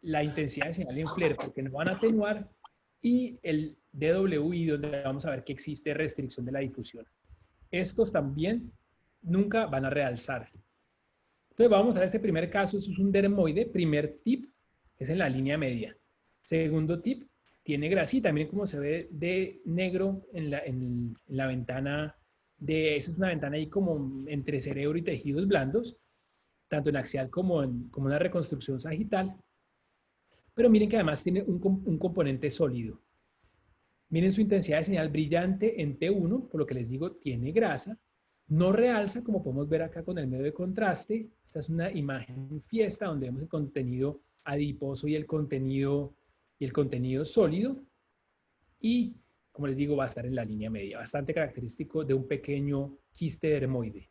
la intensidad de señal en FLAIR, porque no van a atenuar, y el DWI, donde vamos a ver que existe restricción de la difusión. Estos también nunca van a realzar. Entonces vamos a ver este primer caso, eso es un dermoide. Primer tip es en la línea media. Segundo tip, tiene grasita. Miren cómo se ve de negro en la ventana esa es una ventana ahí como entre cerebro y tejidos blandos, tanto en axial como en una reconstrucción sagital. Pero miren que además tiene un componente sólido. Miren su intensidad de señal brillante en T1, por lo que les digo, tiene grasa. No realza, como podemos ver acá con el medio de contraste. Esta es una imagen fiesta donde vemos el contenido adiposo y el contenido sólido. Y, como les digo, va a estar en la línea media, bastante característico de un pequeño quiste dermoide.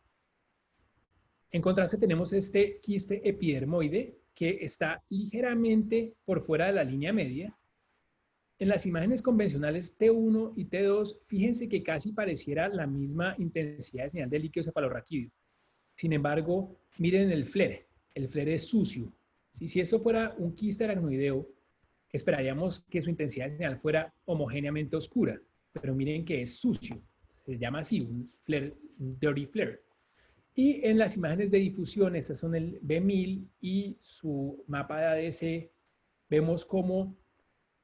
En contraste tenemos este quiste epidermoide que está ligeramente por fuera de la línea media. En las imágenes convencionales T1 y T2, fíjense que casi pareciera la misma intensidad de señal de líquido cefalorraquídeo. Sin embargo, miren el FLAIR. El FLAIR es sucio. Si esto fuera un quiste aracnoideo, esperaríamos que su intensidad de señal fuera homogéneamente oscura, pero miren que es sucio. Se llama así, un FLAIR, un dirty FLAIR. Y en las imágenes de difusión, estas son el B1000 y su mapa de ADC, vemos cómo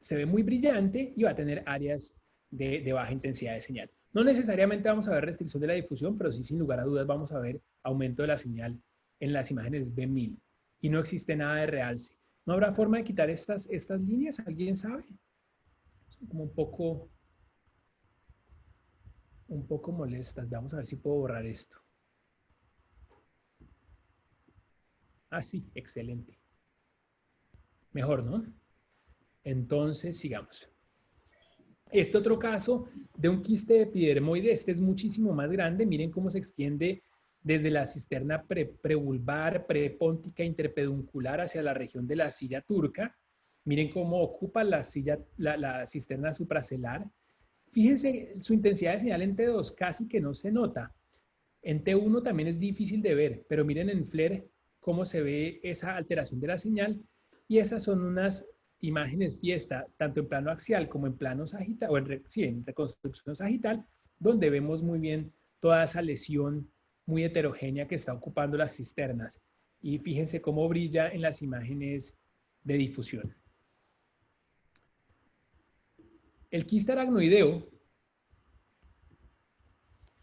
se ve muy brillante y va a tener áreas de baja intensidad de señal. No necesariamente vamos a ver restricción de la difusión, pero sí, sin lugar a dudas, vamos a ver aumento de la señal en las imágenes B1000. Y no existe nada de realce. ¿No habrá forma de quitar estas líneas? ¿Alguien sabe? Son como un poco molestas. Vamos a ver si puedo borrar esto. Ah, sí, excelente. Mejor, ¿no? Entonces, sigamos. Este otro caso de un quiste epidermoide, este es muchísimo más grande. Miren cómo se extiende desde la cisterna prevulvar, prepóntica, interpeduncular hacia la región de la silla turca. Miren cómo ocupa la cisterna supracelar. Fíjense su intensidad de señal en T2, casi que no se nota. En T1 también es difícil de ver, pero miren en FLAIR cómo se ve esa alteración de la señal. Y estas son unas imágenes fiesta, tanto en plano axial como en plano sagital, o en reconstrucción sagital, donde vemos muy bien toda esa lesión muy heterogénea que está ocupando las cisternas. Y fíjense cómo brilla en las imágenes de difusión. El quiste aracnoideo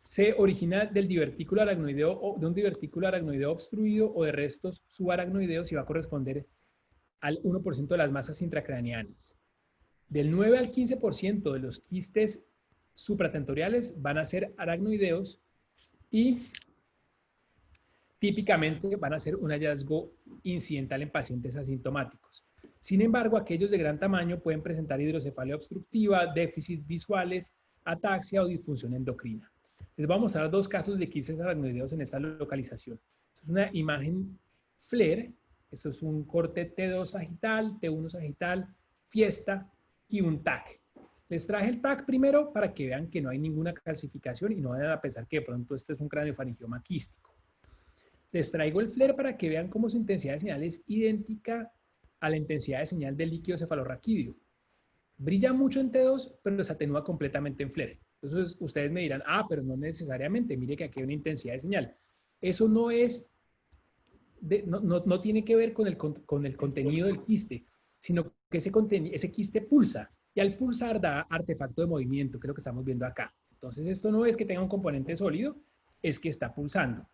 se origina del divertículo aracnoideo o de un divertículo aracnoideo obstruido o de restos subaracnoideos y va a corresponder al 1% de las masas intracraneales. Del 9 al 15% de los quistes supratentoriales van a ser aracnoideos y típicamente van a ser un hallazgo incidental en pacientes asintomáticos. Sin embargo, aquellos de gran tamaño pueden presentar hidrocefalia obstructiva, déficits visuales, ataxia o disfunción endocrina. Les voy a mostrar dos casos de quistes aracnoideos en esta localización. Esto es una imagen FLAIR. Esto es un corte T2 sagital, T1 sagital, fiesta y un TAC. Les traje el TAC primero para que vean que no hay ninguna calcificación y no vayan a pensar que de pronto este es un craneofaringioma quístico. Les traigo el FLAIR para que vean cómo su intensidad de señal es idéntica a la intensidad de señal del líquido cefalorraquídeo. Brilla mucho en T2, pero se atenúa completamente en FLAIR. Entonces ustedes me dirán, pero no necesariamente, mire que aquí hay una intensidad de señal. Eso no es no tiene que ver con el contenido del quiste, sino que ese quiste pulsa y al pulsar da artefacto de movimiento, que es lo que estamos viendo acá. Entonces esto no es que tenga un componente sólido, es que está pulsando.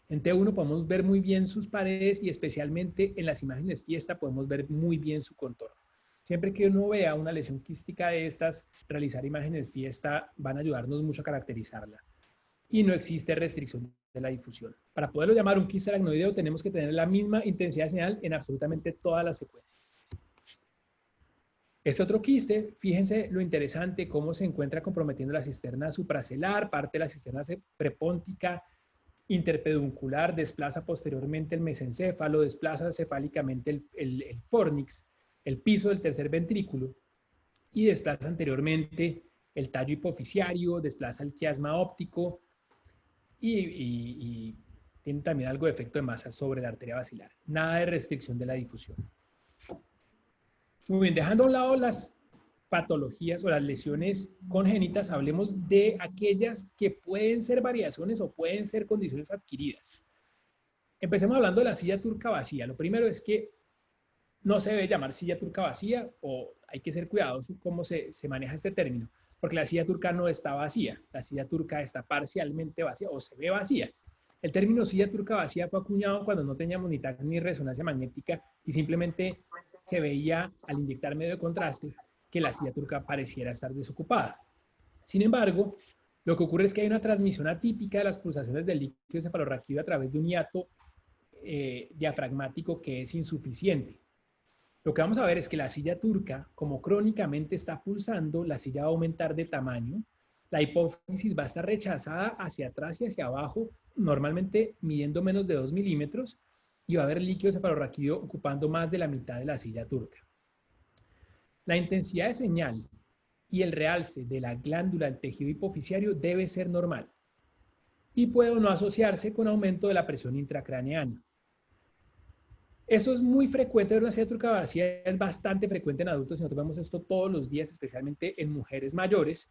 En T1 podemos ver muy bien sus paredes y especialmente en las imágenes fiesta podemos ver muy bien su contorno. Siempre que uno vea una lesión quística de estas, realizar imágenes fiesta van a ayudarnos mucho a caracterizarla. Y no existe restricción de la difusión. Para poderlo llamar un quiste aracnoideo tenemos que tener la misma intensidad de señal en absolutamente todas las secuencias. Este otro quiste, fíjense lo interesante, cómo se encuentra comprometiendo la cisterna supracelar, parte de la cisterna prepóntica, interpeduncular, desplaza posteriormente el mesencéfalo, desplaza cefálicamente el fornix, el piso del tercer ventrículo, y desplaza anteriormente el tallo hipoficiario, desplaza el quiasma óptico, y tiene también algo de efecto de masa sobre la arteria basilar. Nada de restricción de la difusión. Muy bien, dejando a un lado las patologías o las lesiones congénitas, hablemos de aquellas que pueden ser variaciones o pueden ser condiciones adquiridas. Empecemos hablando de la silla turca vacía. Lo primero es que no se debe llamar silla turca vacía, o hay que ser cuidadoso cómo se maneja este término, porque la silla turca no está vacía, la silla turca está parcialmente vacía o se ve vacía. El término silla turca vacía fue acuñado cuando no teníamos ni TAC ni resonancia magnética y simplemente se veía al inyectar medio de contraste que la silla turca pareciera estar desocupada. Sin embargo, lo que ocurre es que hay una transmisión atípica de las pulsaciones del líquido cefalorraquídeo a través de un hiato diafragmático que es insuficiente. Lo que vamos a ver es que la silla turca, como crónicamente está pulsando, la silla va a aumentar de tamaño, la hipófisis va a estar rechazada hacia atrás y hacia abajo, normalmente midiendo menos de 2 milímetros, y va a haber líquido cefalorraquídeo ocupando más de la mitad de la silla turca. La intensidad de señal y el realce de la glándula del tejido hipofisiario debe ser normal y puede o no asociarse con aumento de la presión intracraneana. Esto es muy frecuente, ver una silla turca vacía es bastante frecuente en adultos, y nosotros vemos esto todos los días, especialmente en mujeres mayores,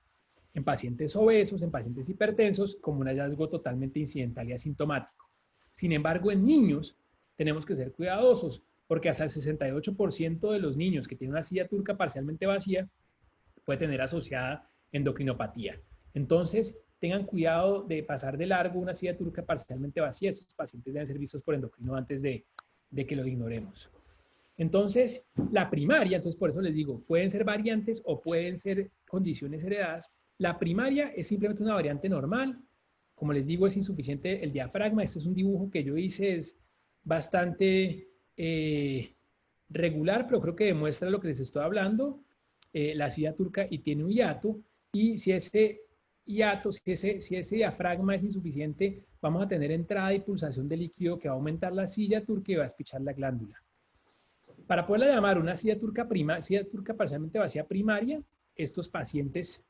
en pacientes obesos, en pacientes hipertensos, como un hallazgo totalmente incidental y asintomático. Sin embargo, en niños tenemos que ser cuidadosos, porque hasta el 68% de los niños que tienen una silla turca parcialmente vacía puede tener asociada endocrinopatía. Entonces, tengan cuidado de pasar de largo una silla turca parcialmente vacía. Estos pacientes deben ser vistos por endocrino antes de que lo ignoremos. Entonces, la primaria, entonces por eso les digo, pueden ser variantes o pueden ser condiciones heredadas. La primaria es simplemente una variante normal. Como les digo, es insuficiente el diafragma. Este es un dibujo que yo hice, es bastante regular, pero creo que demuestra lo que les estoy hablando. La silla turca y tiene un hiato, y si ese hiato, si ese diafragma es insuficiente, vamos a tener entrada y pulsación de líquido que va a aumentar la silla turca y va a espichar la glándula. Para poderla llamar una silla turca parcialmente vacía primaria, estos pacientes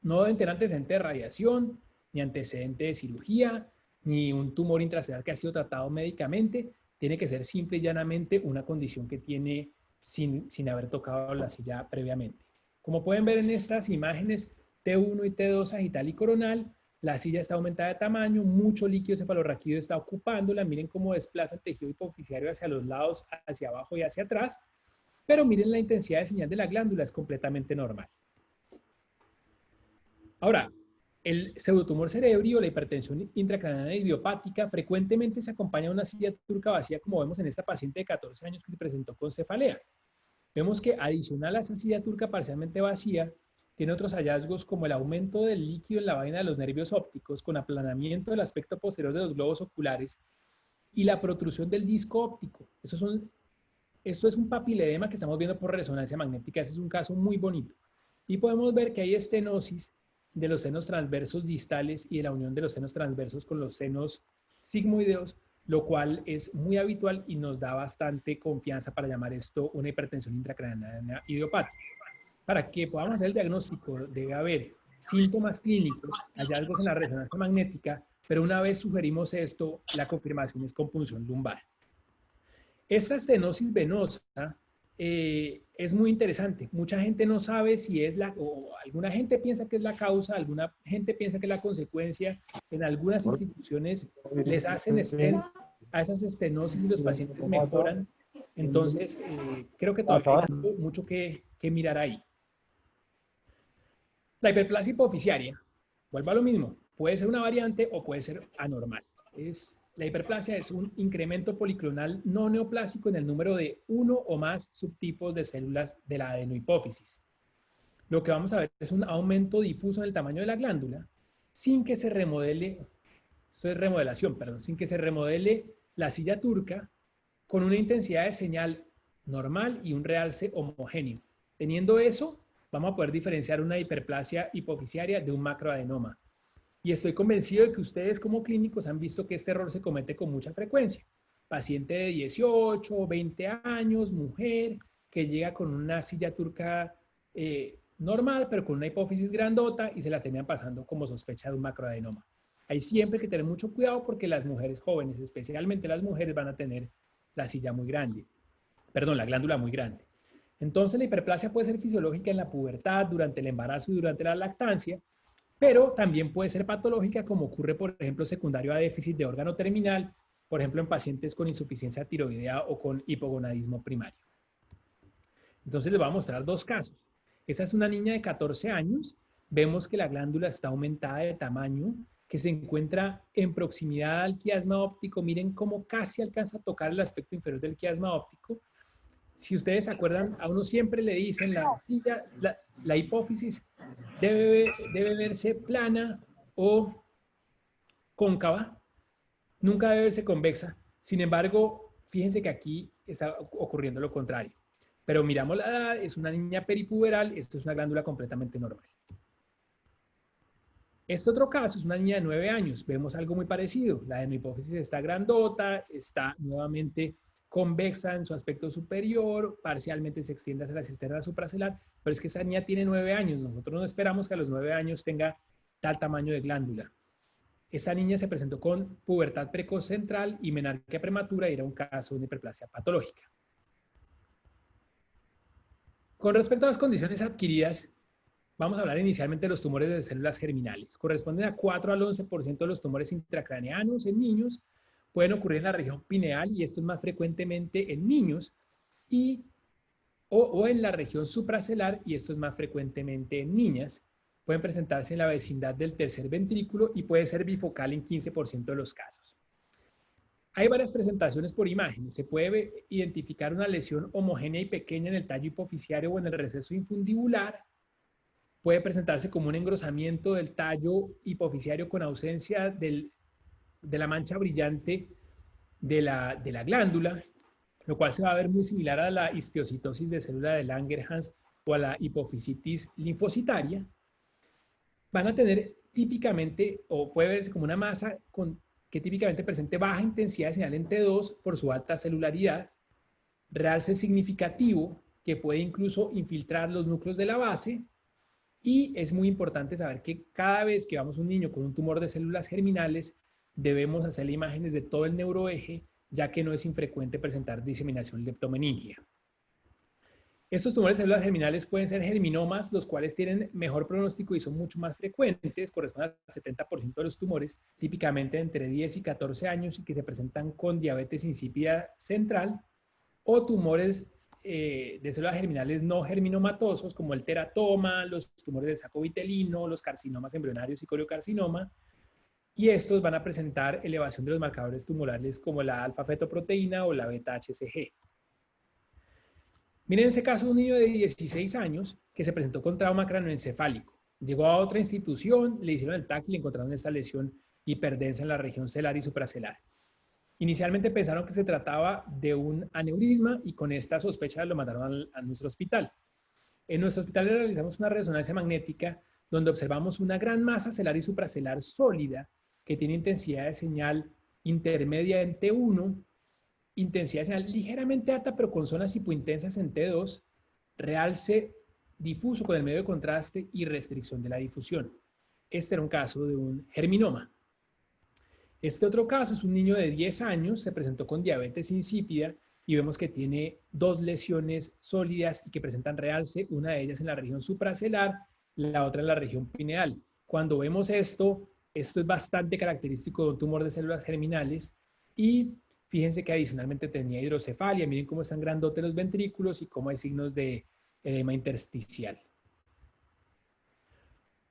no deben tener antecedente de radiación, ni antecedente de cirugía, ni un tumor intracerebral que ha sido tratado médicamente. Tiene que ser simple y llanamente una condición que tiene sin haber tocado la silla previamente. Como pueden ver en estas imágenes, T1 y T2 sagital y coronal, la silla está aumentada de tamaño, mucho líquido cefalorraquídeo está ocupándola. Miren cómo desplaza el tejido hipofisiario hacia los lados, hacia abajo y hacia atrás. Pero miren la intensidad de señal de la glándula, es completamente normal. Ahora, el pseudotumor cerebrio, la hipertensión intracraneana idiopática, frecuentemente se acompaña de una silla turca vacía, como vemos en esta paciente de 14 años que se presentó con cefalea. Vemos que adicional a esa silla turca parcialmente vacía, tiene otros hallazgos como el aumento del líquido en la vaina de los nervios ópticos con aplanamiento del aspecto posterior de los globos oculares y la protrusión del disco óptico. Esto es un papiledema que estamos viendo por resonancia magnética. Ese es un caso muy bonito. Y podemos ver que hay estenosis de los senos transversos distales y de la unión de los senos transversos con los senos sigmoideos, lo cual es muy habitual y nos da bastante confianza para llamar esto una hipertensión intracraneana idiopática. Para que podamos hacer el diagnóstico debe haber síntomas clínicos, hallazgos en la resonancia magnética, pero una vez sugerimos esto, la confirmación es con punción lumbar. Esta estenosis venosa es muy interesante. Mucha gente no sabe si es o alguna gente piensa que es la causa, alguna gente piensa que es la consecuencia. En algunas instituciones les hacen stent a esas estenosis y los pacientes mejoran. Entonces, creo que todavía hay mucho que mirar ahí. La hiperplasia hipofisiaria, vuelvo a lo mismo, puede ser una variante o puede ser anormal. La hiperplasia es un incremento policlonal no neoplásico en el número de uno o más subtipos de células de la adenohipófisis. Lo que vamos a ver es un aumento difuso en el tamaño de la glándula sin que se remodele, esto es remodelación, perdón, sin que se remodele la silla turca, con una intensidad de señal normal y un realce homogéneo. Teniendo eso, vamos a poder diferenciar una hiperplasia hipofisiaria de un macroadenoma. Y estoy convencido de que ustedes como clínicos han visto que este error se comete con mucha frecuencia. Paciente de 18, 20 años, mujer, que llega con una silla turca normal, pero con una hipófisis grandota y se las terminan pasando como sospecha de un macroadenoma. Hay siempre que tener mucho cuidado porque las mujeres jóvenes, especialmente las mujeres, van a tener la silla muy grande. perdón, la glándula muy grande. Entonces la hiperplasia puede ser fisiológica en la pubertad, durante el embarazo y durante la lactancia, pero también puede ser patológica como ocurre, por ejemplo, secundario a déficit de órgano terminal, por ejemplo, en pacientes con insuficiencia tiroidea o con hipogonadismo primario. Entonces les voy a mostrar dos casos. Esta es una niña de 14 años. Vemos que la glándula está aumentada de tamaño, que se encuentra en proximidad al quiasma óptico. Miren cómo casi alcanza a tocar el aspecto inferior del quiasma óptico. Si ustedes se acuerdan, a uno siempre le dicen la hipófisis debe verse plana o cóncava, nunca debe verse convexa. Sin embargo, fíjense que aquí está ocurriendo lo contrario. Pero miramos la edad, es una niña peripuberal, esto es una glándula completamente normal. Este otro caso es una niña de 9 años, vemos algo muy parecido. La hipófisis está grandota, está nuevamente convexa en su aspecto superior, parcialmente se extiende hacia la cisterna supracelular, pero es que esa niña tiene 9 años. Nosotros no esperamos que a los 9 años tenga tal tamaño de glándula. Esta niña se presentó con pubertad precoz central y menarquia prematura y era un caso de hiperplasia patológica. Con respecto a las condiciones adquiridas, vamos a hablar inicialmente de los tumores de células germinales. Corresponden a 4 al 11% de los tumores intracraneanos en niños. Pueden ocurrir en la región pineal y esto es más frecuentemente en niños o en la región supracelular y esto es más frecuentemente en niñas. Pueden presentarse en la vecindad del tercer ventrículo y puede ser bifocal en 15% de los casos. Hay varias presentaciones por imágenes. Se puede identificar una lesión homogénea y pequeña en el tallo hipoficiario o en el receso infundibular. Puede presentarse como un engrosamiento del tallo hipoficiario con ausencia de la mancha brillante de la glándula, lo cual se va a ver muy similar a la histiocitosis de célula de Langerhans o a la hipofisitis linfocitaria. Van a tener típicamente, o puede verse como una masa que típicamente presente baja intensidad de señal en T2 por su alta celularidad, realce significativo que puede incluso infiltrar los núcleos de la base. Y es muy importante saber que cada vez que vamos a un niño con un tumor de células germinales, debemos hacerle imágenes de todo el neuroeje, ya que no es infrecuente presentar diseminación leptomeningia. Estos tumores de células germinales pueden ser germinomas, los cuales tienen mejor pronóstico y son mucho más frecuentes, corresponden al 70% de los tumores, típicamente entre 10 y 14 años y que se presentan con diabetes insípida central, o tumores de células germinales no germinomatosos como el teratoma, los tumores del saco vitelino, los carcinomas embrionarios y coriocarcinoma, y estos van a presentar elevación de los marcadores tumorales como la alfa-fetoproteína o la beta-HCG. Miren ese caso de un niño de 16 años que se presentó con trauma craneoencefálico. Llegó a otra institución, le hicieron el TAC y le encontraron esta lesión hiperdensa en la región celar y supracelar. Inicialmente pensaron que se trataba de un aneurisma y con esta sospecha lo mandaron a nuestro hospital. En nuestro hospital realizamos una resonancia magnética donde observamos una gran masa celar y supracelar sólida que tiene intensidad de señal intermedia en T1, intensidad de señal ligeramente alta pero con zonas hipointensas en T2, realce difuso con el medio de contraste y restricción de la difusión. Este era un caso de un germinoma. Este otro caso es un niño de 10 años, se presentó con diabetes insípida y vemos que tiene dos lesiones sólidas y que presentan realce, una de ellas en la región supracelular, la otra en la región pineal. Cuando vemos esto es bastante característico de un tumor de células germinales y fíjense que adicionalmente tenía hidrocefalia. Miren cómo están grandotes los ventrículos y cómo hay signos de edema intersticial.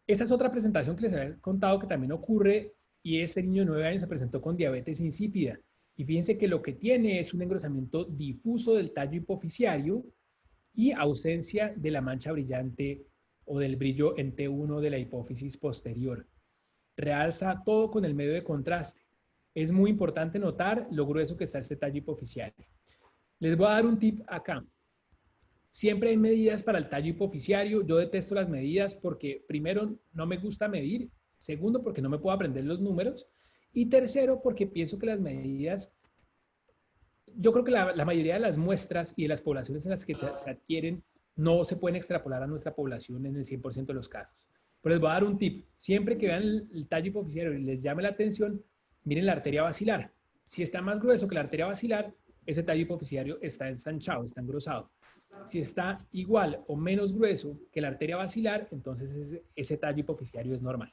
Esa es otra presentación que les había contado que también ocurre y este niño de 9 años se presentó con diabetes insípida. Y fíjense que lo que tiene es un engrosamiento difuso del tallo hipoficiario y ausencia de la mancha brillante o del brillo en T1 de la hipófisis posterior. Realza todo con el medio de contraste. Es muy importante notar lo grueso que está este tallo hipoficiario. Les voy a dar un tip acá. Siempre hay medidas para el tallo hipoficiario. Yo detesto las medidas porque, primero, no me gusta medir. Segundo, porque no me puedo aprender los números. Y tercero, porque pienso que las medidas, yo creo que la mayoría de las muestras y de las poblaciones en las que se adquieren no se pueden extrapolar a nuestra población en el 100% de los casos. Pero les voy a dar un tip. Siempre que vean el tallo hipoficiario y les llame la atención, miren la arteria basilar. Si está más grueso que la arteria basilar, ese tallo hipofisiario está ensanchado, está engrosado. Si está igual o menos grueso que la arteria basilar, entonces ese tallo hipofisiario es normal.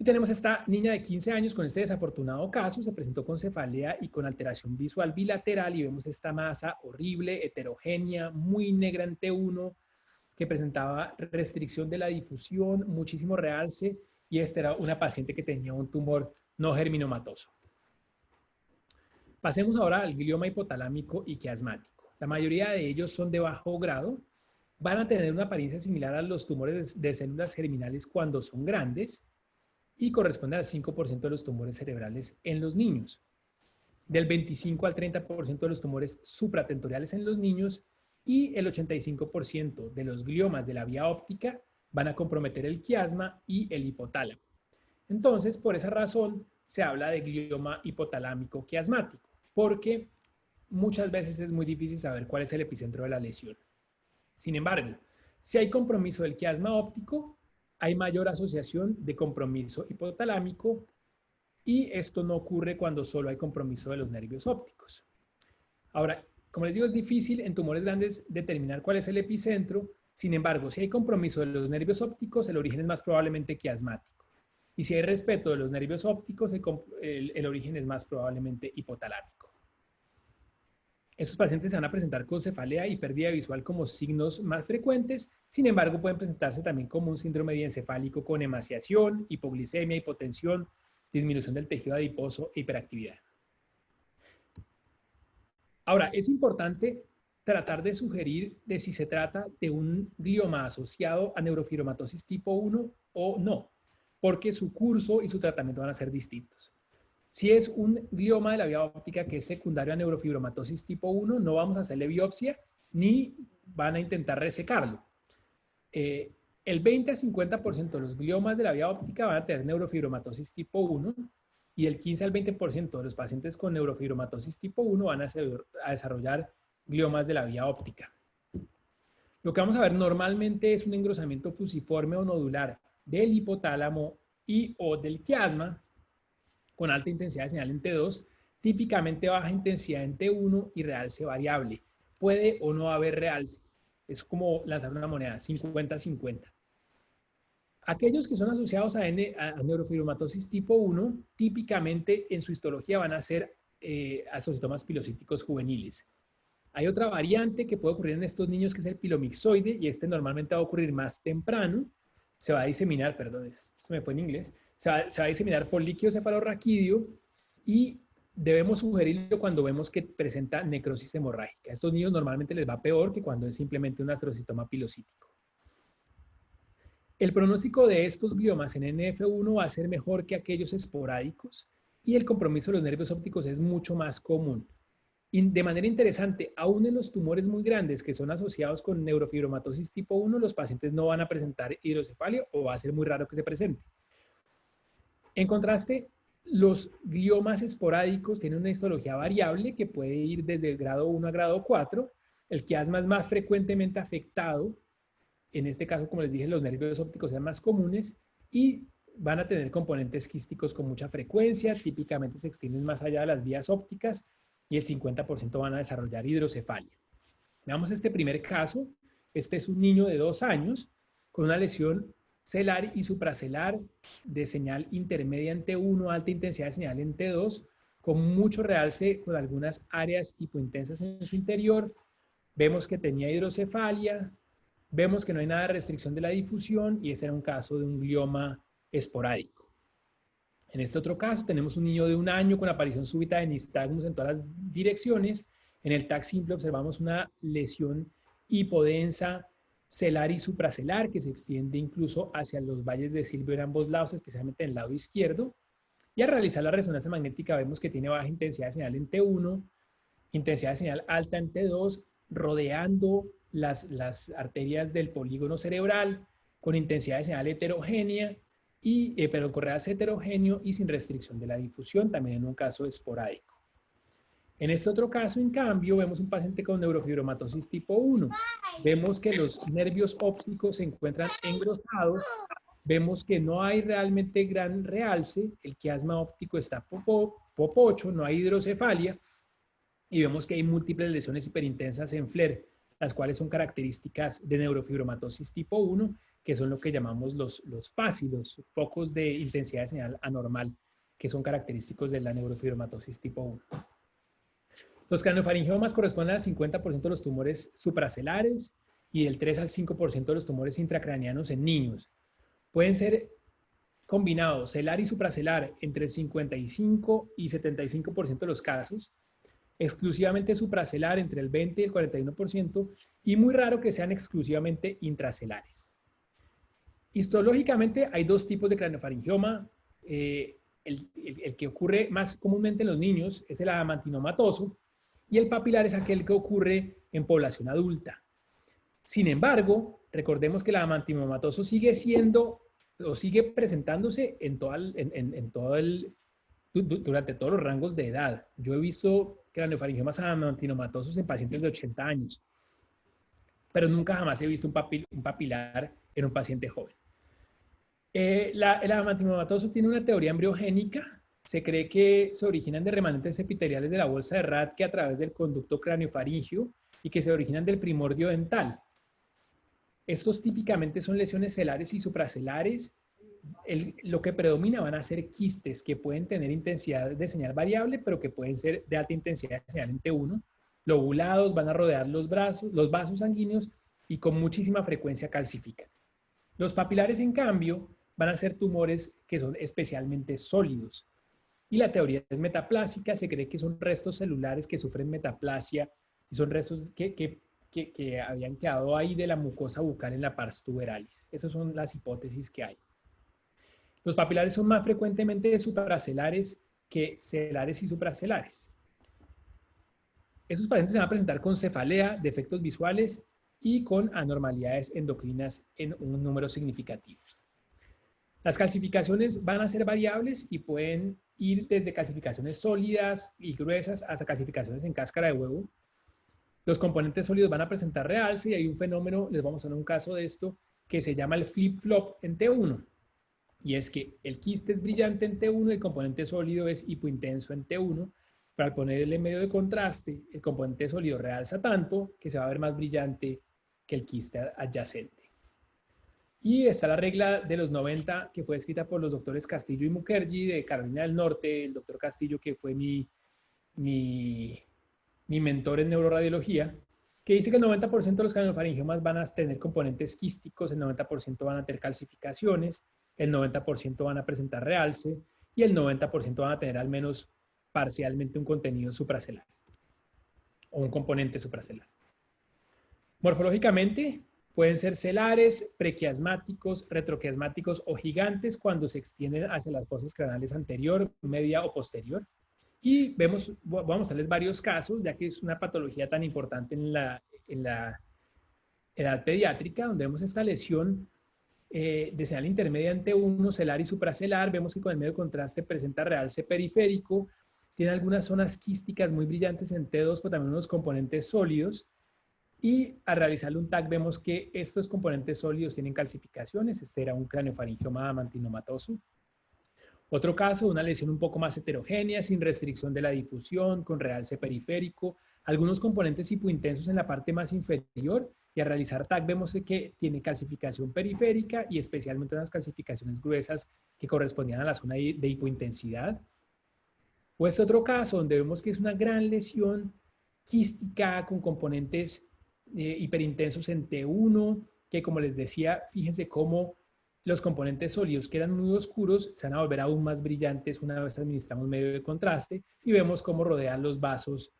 Y tenemos esta niña de 15 años con este desafortunado caso, se presentó con cefalea y con alteración visual bilateral y vemos esta masa horrible, heterogénea, muy negra en T1, que presentaba restricción de la difusión, muchísimo realce, y esta era una paciente que tenía un tumor no germinomatoso. Pasemos ahora al glioma hipotalámico y quiasmático. La mayoría de ellos son de bajo grado, van a tener una apariencia similar a los tumores de células germinales cuando son grandes, y corresponde al 5% de los tumores cerebrales en los niños. Del 25 al 30% de los tumores supratentoriales en los niños y el 85% de los gliomas de la vía óptica van a comprometer el quiasma y el hipotálamo. Entonces, por esa razón, se habla de glioma hipotalámico quiasmático, porque muchas veces es muy difícil saber cuál es el epicentro de la lesión. Sin embargo, si hay compromiso del quiasma óptico, hay mayor asociación de compromiso hipotalámico y esto no ocurre cuando solo hay compromiso de los nervios ópticos. Ahora, como les digo, es difícil en tumores grandes determinar cuál es el epicentro. Sin embargo, si hay compromiso de los nervios ópticos, el origen es más probablemente quiasmático. Y si hay respeto de los nervios ópticos, el origen es más probablemente hipotalámico. Estos pacientes se van a presentar con cefalea y pérdida visual como signos más frecuentes. Sin embargo, pueden presentarse también como un síndrome diencefálico con emaciación, hipoglicemia, hipotensión, disminución del tejido adiposo e hiperactividad. Ahora, es importante tratar de sugerir de si se trata de un glioma asociado a neurofibromatosis tipo 1 o no, porque su curso y su tratamiento van a ser distintos. Si es un glioma de la vía óptica que es secundario a neurofibromatosis tipo 1, no vamos a hacerle biopsia ni van a intentar resecarlo. El 20 a 50% de los gliomas de la vía óptica van a tener neurofibromatosis tipo 1 y el 15 al 20% de los pacientes con neurofibromatosis tipo 1 van a desarrollar gliomas de la vía óptica. Lo que vamos a ver normalmente es un engrosamiento fusiforme o nodular del hipotálamo y o del quiasma con alta intensidad de señal en T2, típicamente baja intensidad en T1 y realce variable. Puede o no haber realce. Es como lanzar una moneda, 50-50. Aquellos que son asociados a neurofibromatosis tipo 1, típicamente en su histología van a ser asocitomas pilocíticos juveniles. Hay otra variante que puede ocurrir en estos niños que es el pilomixoide y este normalmente va a ocurrir más temprano. Se va a diseminar, perdón, esto se me fue en inglés, se va a diseminar por líquido cefalorraquídeo y debemos sugerirlo cuando vemos que presenta necrosis hemorrágica. A estos niños normalmente les va peor que cuando es simplemente un astrocitoma pilocítico. El pronóstico de estos gliomas en NF1 va a ser mejor que aquellos esporádicos y el compromiso de los nervios ópticos es mucho más común. Y de manera interesante, aún en los tumores muy grandes que son asociados con neurofibromatosis tipo 1, los pacientes no van a presentar hidrocefalia o va a ser muy raro que se presente. En contraste, los gliomas esporádicos tienen una histología variable que puede ir desde grado 1 a grado 4. El quiasma es más frecuentemente afectado. En este caso, como les dije, los nervios ópticos sean más comunes y van a tener componentes quísticos con mucha frecuencia. Típicamente se extienden más allá de las vías ópticas y el 50% van a desarrollar hidrocefalia. Veamos este primer caso. Este es un niño de 2 años con una lesión celar y supracelar de señal intermedia en T1, alta intensidad de señal en T2, con mucho realce con algunas áreas hipointensas en su interior. Vemos que tenía hidrocefalia, vemos que no hay nada de restricción de la difusión y este era un caso de un glioma esporádico. En este otro caso tenemos un niño de 1 año con aparición súbita de nistagmus en todas las direcciones. En el TAC simple observamos una lesión hipodensa celar y supracelar que se extiende incluso hacia los valles de Silvio en ambos lados, especialmente en el lado izquierdo. Y al realizar la resonancia magnética vemos que tiene baja intensidad de señal en T1, intensidad de señal alta en T2, rodeando las arterias del polígono cerebral, con intensidad de señal heterogénea, pero con realce heterogéneo y sin restricción de la difusión, también en un caso esporádico. En este otro caso, en cambio, vemos un paciente con neurofibromatosis tipo 1. Vemos que los nervios ópticos se encuentran engrosados vemos que no hay realmente gran realce, el quiasma óptico está popocho, no hay hidrocefalia, y vemos que hay múltiples lesiones hiperintensas en FLAIR, las cuales son características de neurofibromatosis tipo 1, que son lo que llamamos los FASI, los focos de intensidad de señal anormal, que son característicos de la neurofibromatosis tipo 1. Los craniofaringiomas corresponden al 50% de los tumores supracelares y del 3 al 5% de los tumores intracranianos en niños. Pueden ser combinados celar y supracelar entre el 55 y 75% de los casos, exclusivamente supracelar entre el 20 y el 41%, y muy raro que sean exclusivamente intracelares. Histológicamente hay dos tipos de craniofaringioma. El que ocurre más comúnmente en los niños es el adamantinomatoso, y el papilar es aquel que ocurre en población adulta. Sin embargo, recordemos que el adamantinomatoso sigue siendo o sigue presentándose durante todos los rangos de edad. Yo he visto craniofaringiomas adamantinomatosos en pacientes de 80 años, pero nunca jamás he visto un papilar en un paciente joven. El adamantinomatoso tiene una teoría embriogénica. Se cree que se originan de remanentes epiteliales de la bolsa de Rathke a través del conducto craniofaringio y que se originan del primordio dental. Estos típicamente son lesiones celares y supracelares. Lo que predomina van a ser quistes que pueden tener intensidad de señal variable, pero que pueden ser de alta intensidad de señal en T1. Lobulados, van a rodear los vasos sanguíneos y con muchísima frecuencia calcifican. Los papilares, en cambio, van a ser tumores que son especialmente sólidos. Y la teoría es metaplásica, se cree que son restos celulares que sufren metaplasia y son restos que habían quedado ahí de la mucosa bucal en la pars tuberalis. Esas son las hipótesis que hay. Los papilares son más frecuentemente supracelares que celares y supracelares. Esos pacientes se van a presentar con cefalea, defectos visuales y con anormalidades endocrinas en un número significativo. Las calcificaciones van a ser variables y pueden ir desde calcificaciones sólidas y gruesas hasta calcificaciones en cáscara de huevo. Los componentes sólidos van a presentar realce y hay un fenómeno, les vamos a dar un caso de esto, que se llama el flip-flop en T1. Y es que el quiste es brillante en T1 y el componente sólido es hipointenso en T1, pero al ponerle medio de contraste, el componente sólido realza tanto que se va a ver más brillante que el quiste adyacente. Y está la regla de los 90, que fue escrita por los doctores Castillo y Mukherjee de Carolina del Norte, el doctor Castillo, que fue mi mentor en neuroradiología, que dice que el 90% de los craniofaringiomas van a tener componentes quísticos, el 90% van a tener calcificaciones, el 90% van a presentar realce y el 90% van a tener al menos parcialmente un contenido supracelar o un componente supracelar. Morfológicamente, pueden ser celares, prequiasmáticos, retroquiasmáticos o gigantes cuando se extienden hacia las fosas craneales anterior, media o posterior. Y vamos a mostrarles varios casos, ya que es una patología tan importante en la edad pediátrica, donde vemos esta lesión de señal intermedia en T1, celar y supracelar. Vemos que con el medio contraste presenta realce periférico, tiene algunas zonas quísticas muy brillantes en T2, pero también unos componentes sólidos. Y al realizarle un TAC vemos que estos componentes sólidos tienen calcificaciones. Este era un craniofaringioma adamantinomatoso. Otro caso, una lesión un poco más heterogénea, sin restricción de la difusión, con realce periférico, algunos componentes hipointensos en la parte más inferior, y al realizar TAC vemos que tiene calcificación periférica y especialmente unas calcificaciones gruesas que correspondían a la zona de hipointensidad. O este otro caso, donde vemos que es una gran lesión quística con componentes hiperintensos en T1, que como les decía, fíjense cómo los componentes sólidos que eran muy oscuros se van a volver aún más brillantes una vez administramos medio de contraste y vemos cómo rodean los vasos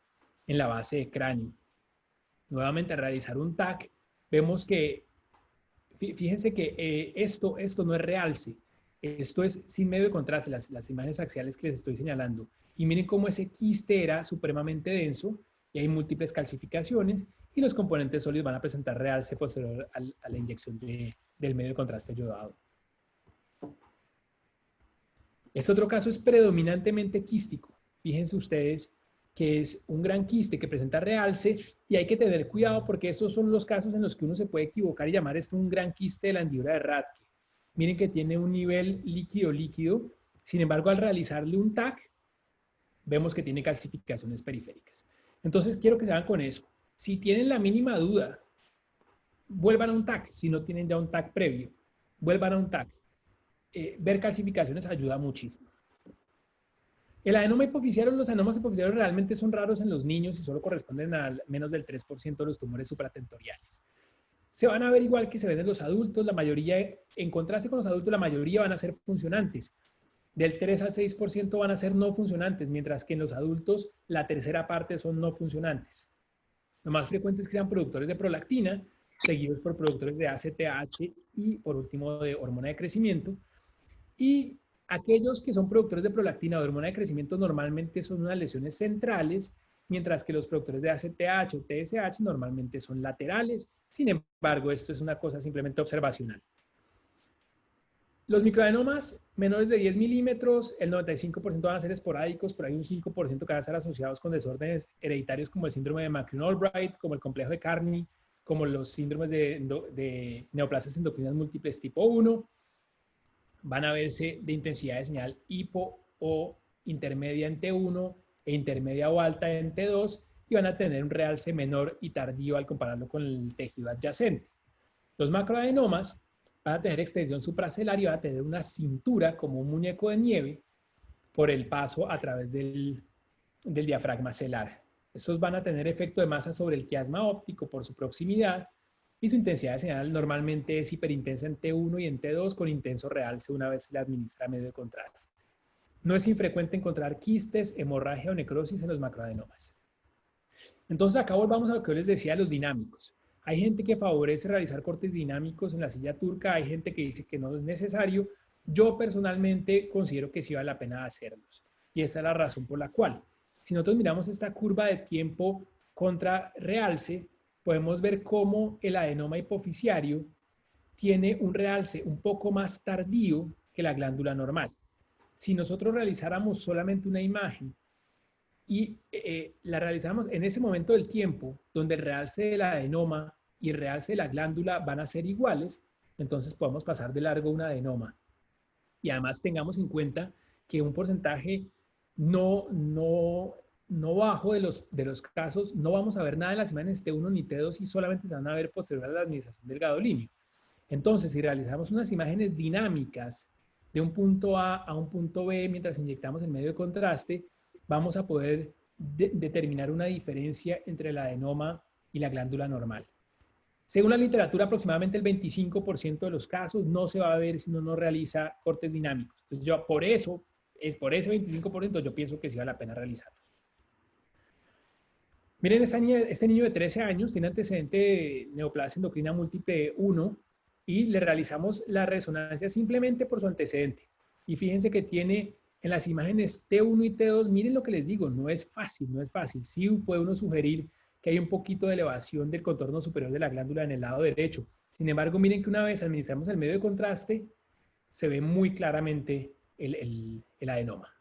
en la base de cráneo. Nuevamente, al realizar un TAC, vemos que, fíjense que esto no es realce, esto es sin medio de contraste, las imágenes axiales que les estoy señalando. Y miren cómo ese quiste era supremamente denso y hay múltiples calcificaciones y los componentes sólidos van a presentar realce posterior a la inyección del medio de contraste yodado. Este otro caso es predominantemente quístico. Fíjense ustedes que es un gran quiste que presenta realce y hay que tener cuidado porque esos son los casos en los que uno se puede equivocar y llamar esto un gran quiste de la hendidura de Rathke. miren que tiene un nivel líquido. Sin embargo, al realizarle un TAC, vemos que tiene calcificaciones periféricas. Entonces, quiero que se hagan con eso. Si tienen la mínima duda, vuelvan a un TAC. Si no tienen ya un TAC previo, vuelvan a un TAC. Ver calcificaciones ayuda muchísimo. El adenoma hipoficiario, los adenomas hipoficiarios realmente son raros en los niños y solo corresponden a menos del 3% de los tumores supratentoriales. Se van a ver igual que se ven en los adultos, la mayoría, en contraste con los adultos, la mayoría van a ser funcionantes. Del 3 al 6% van a ser no funcionantes, mientras que en los adultos la tercera parte son no funcionantes. Lo más frecuente es que sean productores de prolactina, seguidos por productores de ACTH y por último de hormona de crecimiento. Y aquellos que son productores de prolactina o de hormona de crecimiento normalmente son unas lesiones centrales, mientras que los productores de ACTH o TSH normalmente son laterales. Sin embargo, esto es una cosa simplemente observacional. Los microadenomas menores de 10 milímetros, el 95% van a ser esporádicos, pero hay un 5% que van a estar asociados con desórdenes hereditarios como el síndrome de McCune-Albright, como el complejo de Carney, como los síndromes de neoplasias endocrinas múltiples tipo 1. Van a verse de intensidad de señal hipo o intermedia en T1 e intermedia o alta en T2 y van a tener un realce menor y tardío al compararlo con el tejido adyacente. Los macroadenomas van a tener extensión supracelular y van a tener una cintura como un muñeco de nieve por el paso a través del diafragma celar. Estos van a tener efecto de masa sobre el quiasma óptico por su proximidad y su intensidad de señal normalmente es hiperintensa en T1 y en T2 con intenso realce una vez se le administra medio de contraste. No es infrecuente encontrar quistes, hemorragia o necrosis en los macroadenomas. Entonces acá volvamos a lo que yo les decía de los dinámicos. Hay gente que favorece realizar cortes dinámicos en la silla turca, hay gente que dice que no es necesario. Yo personalmente considero que sí vale la pena hacerlos. Y esta es la razón por la cual. Si nosotros miramos esta curva de tiempo contra realce, podemos ver cómo el adenoma hipoficiario tiene un realce un poco más tardío que la glándula normal. Si nosotros realizáramos solamente una imagen y la realizamos en ese momento del tiempo, donde el realce del adenoma y el realce de la glándula van a ser iguales, entonces podemos pasar de largo un adenoma. Y además tengamos en cuenta que un porcentaje no bajo de los casos, no vamos a ver nada en las imágenes T1 ni T2 y solamente se van a ver posterior a la administración del gadolíneo. Entonces, si realizamos unas imágenes dinámicas de un punto A a un punto B mientras inyectamos el medio de contraste, vamos a poder determinar una diferencia entre el adenoma y la glándula normal. Según la literatura, aproximadamente el 25% de los casos no se va a ver si uno no realiza cortes dinámicos. Entonces, yo por ese 25% yo pienso que sí vale la pena realizarlos. Miren, este niño de 13 años tiene antecedente de neoplasia endocrina múltiple 1 y le realizamos la resonancia simplemente por su antecedente. Y fíjense que tiene en las imágenes T1 y T2, miren lo que les digo, no es fácil, no es fácil. Sí puede uno sugerir que hay un poquito de elevación del contorno superior de la glándula en el lado derecho. Sin embargo, miren que una vez administramos el medio de contraste, se ve muy claramente el adenoma.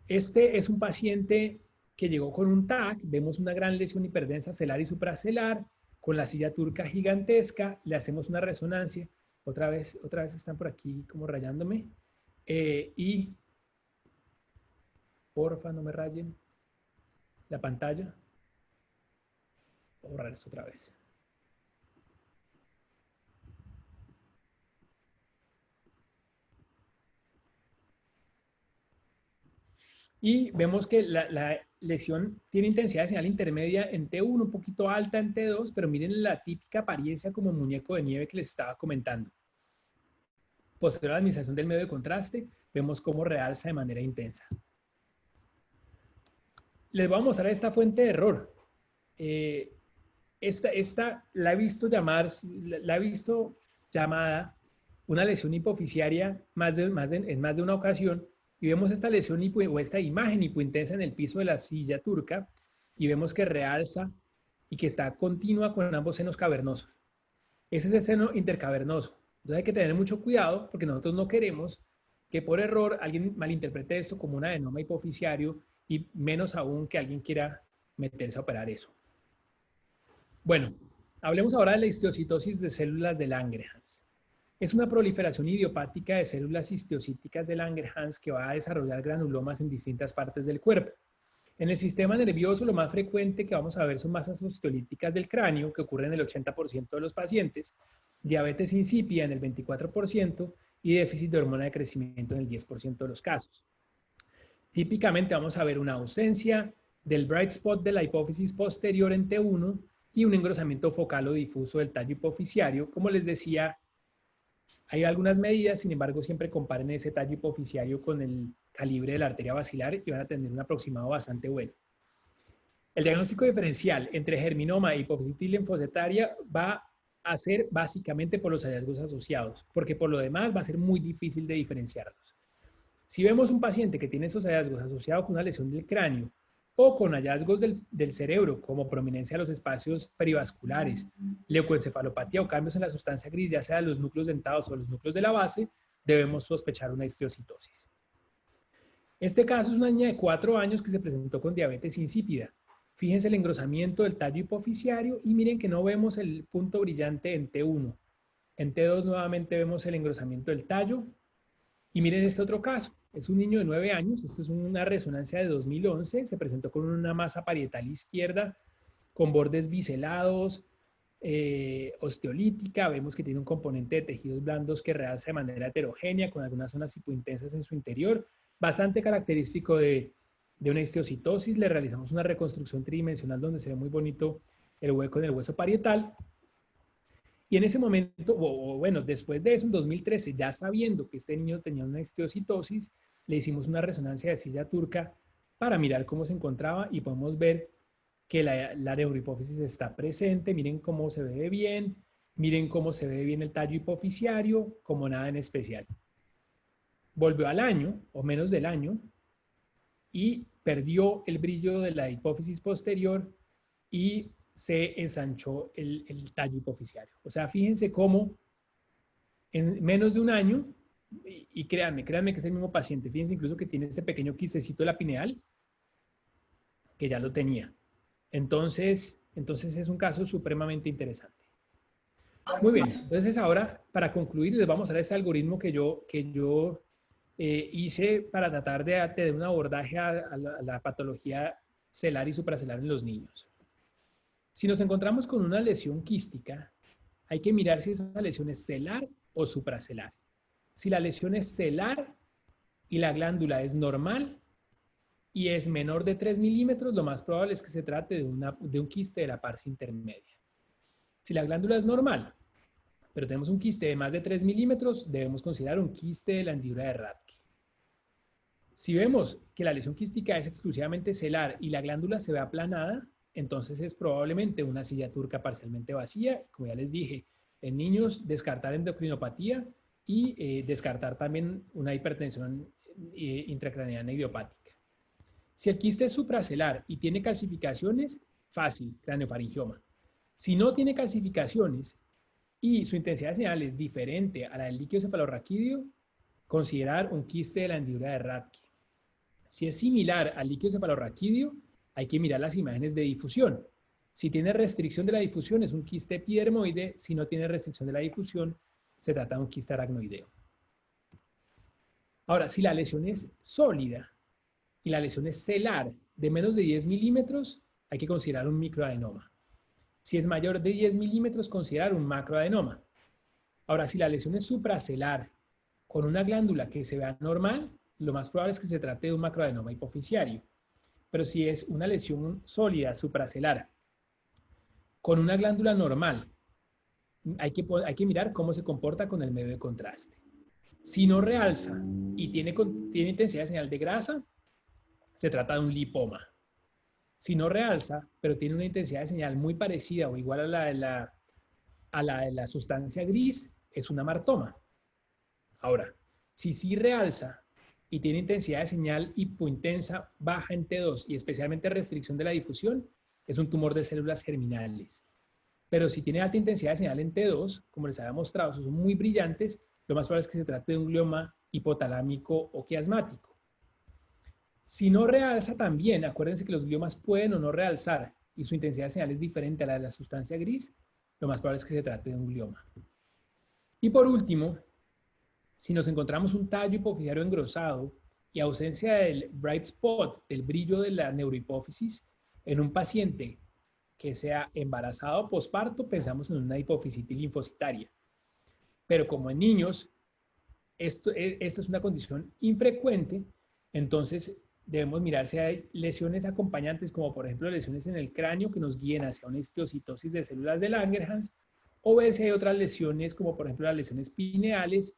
Este es un paciente que llegó con un TAC, vemos una gran lesión hiperdensa celar y supracelar, con la silla turca gigantesca, le hacemos una resonancia, otra vez están por aquí como rayándome, y porfa no me rayen la pantalla, voy a borrar esto otra vez. Y vemos que la lesión tiene intensidad de señal intermedia en T1, un poquito alta en T2, pero miren la típica apariencia como muñeco de nieve que les estaba comentando. Posterior a la administración del medio de contraste, vemos cómo realza de manera intensa. Les voy a mostrar esta fuente de error. Esta la he visto llamada una lesión hipoficiaria en más de una ocasión. Y vemos esta lesión o esta imagen hipointensa en el piso de la silla turca y vemos que realza y que está continua con ambos senos cavernosos. Ese es el seno intercavernoso. Entonces hay que tener mucho cuidado porque nosotros no queremos que por error alguien malinterprete esto como un adenoma hipoficiario y menos aún que alguien quiera meterse a operar eso. Bueno, hablemos ahora de la histiocytosis de células de Langerhans. Es una proliferación idiopática de células histiocíticas de Langerhans que va a desarrollar granulomas en distintas partes del cuerpo. En el sistema nervioso, lo más frecuente que vamos a ver son masas osteolíticas del cráneo, que ocurren en el 80% de los pacientes, diabetes insípida en el 24% y déficit de hormona de crecimiento en el 10% de los casos. Típicamente vamos a ver una ausencia del bright spot de la hipófisis posterior en T1 y un engrosamiento focal o difuso del tallo hipofisiario. Como les decía, hay algunas medidas, sin embargo, siempre comparen ese tallo hipofisiario con el calibre de la arteria basilar y van a tener un aproximado bastante bueno. El diagnóstico diferencial entre germinoma e hipofisitis linfocitaria va a ser básicamente por los hallazgos asociados, porque por lo demás va a ser muy difícil de diferenciarlos. Si vemos un paciente que tiene esos hallazgos asociados con una lesión del cráneo o con hallazgos del cerebro, como prominencia de los espacios perivasculares, leucoencefalopatía o cambios en la sustancia gris, ya sea los núcleos dentados o los núcleos de la base, debemos sospechar una histiocitosis. Este caso es una niña de 4 años que se presentó con diabetes insípida. Fíjense el engrosamiento del tallo hipofisiario y miren que no vemos el punto brillante en T1. En T2 nuevamente vemos el engrosamiento del tallo. Y miren este otro caso. Es un niño de 9 años. Esto es una resonancia de 2011. Se presentó con una masa parietal izquierda con bordes biselados, osteolítica. Vemos que tiene un componente de tejidos blandos que realza de manera heterogénea con algunas zonas hipointensas en su interior. Bastante característico de una histiocitosis. Le realizamos una reconstrucción tridimensional donde se ve muy bonito el hueco en el hueso parietal. Y en ese momento, o bueno, después de eso, en 2013, ya sabiendo que este niño tenía una histiocitosis, le hicimos una resonancia de silla turca para mirar cómo se encontraba y podemos ver que la neurohipófisis está presente. Miren cómo se ve bien, miren cómo se ve bien el tallo hipofisiario, como nada en especial. Volvió al año, o menos del año, y perdió el brillo de la hipófisis posterior y se ensanchó el tallo hipofisiario. O sea, fíjense cómo en menos de un año, y créanme que es el mismo paciente, fíjense incluso que tiene este pequeño quistecito de la pineal, que ya lo tenía. Entonces es un caso supremamente interesante. Muy bien, entonces ahora, para concluir, les vamos a dar ese algoritmo que yo hice para tratar de tener un abordaje a la patología celar y supracelar en los niños. Si nos encontramos con una lesión quística, hay que mirar si esa lesión es celar o supracelar. Si la lesión es celar y la glándula es normal y es menor de 3 milímetros, lo más probable es que se trate de un quiste de la pars intermedia. Si la glándula es normal, pero tenemos un quiste de más de 3 milímetros, debemos considerar un quiste de la hendidura de Rathke. Si vemos que la lesión quística es exclusivamente celar y la glándula se ve aplanada, entonces es probablemente una silla turca parcialmente vacía. Como ya les dije, en niños descartar endocrinopatía y descartar también una hipertensión intracraneana idiopática. Si el quiste es supracelar y tiene calcificaciones, fácil, craneofaringioma. Si no tiene calcificaciones y su intensidad de señal es diferente a la del líquido cefalorraquídeo, considerar un quiste de la hendidura de Rathke. Si es similar al líquido cefalorraquídeo, hay que mirar las imágenes de difusión. Si tiene restricción de la difusión, es un quiste epidermoide. Si no tiene restricción de la difusión, se trata de un quiste aracnoideo. Ahora, si la lesión es sólida y la lesión es celar de menos de 10 milímetros, hay que considerar un microadenoma. Si es mayor de 10 milímetros, considerar un macroadenoma. Ahora, si la lesión es supracelar con una glándula que se vea normal, lo más probable es que se trate de un macroadenoma hipofisiario. Pero si es una lesión sólida, supracelar, con una glándula normal, hay que mirar cómo se comporta con el medio de contraste. Si no realza y tiene intensidad de señal de grasa, se trata de un lipoma. Si no realza, pero tiene una intensidad de señal muy parecida o igual a la de la sustancia gris, es un amartoma. Ahora, si sí realza y tiene intensidad de señal hipointensa baja en T2 y especialmente restricción de la difusión, es un tumor de células germinales. Pero si tiene alta intensidad de señal en T2, como les había mostrado, son muy brillantes, lo más probable es que se trate de un glioma hipotalámico o quiasmático. Si no realza también, acuérdense que los gliomas pueden o no realzar y su intensidad de señal es diferente a la de la sustancia gris, lo más probable es que se trate de un glioma. Y por último, si nos encontramos un tallo hipofisario engrosado y ausencia del bright spot, del brillo de la neurohipófisis, en un paciente que sea embarazado o posparto, pensamos en una hipofisitis linfocitaria. Pero como en niños, esto es una condición infrecuente, entonces debemos mirar si hay lesiones acompañantes, como por ejemplo lesiones en el cráneo que nos guíen hacia una histiocytosis de células de Langerhans, o ver si hay otras lesiones, como por ejemplo las lesiones pineales,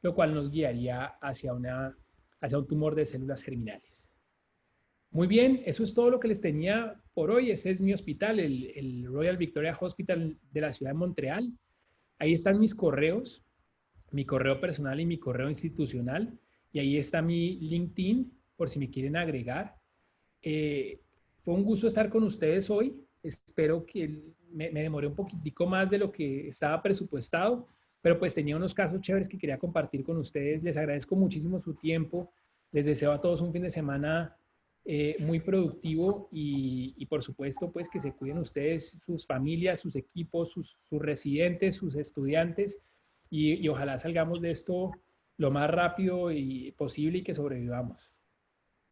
lo cual nos guiaría hacia un tumor de células germinales. Muy bien, eso es todo lo que les tenía por hoy. Ese es mi hospital, el Royal Victoria Hospital de la ciudad de Montreal. Ahí están mis correos, mi correo personal y mi correo institucional. Y ahí está mi LinkedIn, por si me quieren agregar. Fue un gusto estar con ustedes hoy. Espero que me demoré un poquitico más de lo que estaba presupuestado, pero pues tenía unos casos chéveres que quería compartir con ustedes. Les agradezco muchísimo su tiempo. Les deseo a todos un fin de semana muy productivo y por supuesto pues que se cuiden ustedes, sus familias, sus equipos, sus residentes, sus estudiantes y ojalá salgamos de esto lo más rápido posible y que sobrevivamos.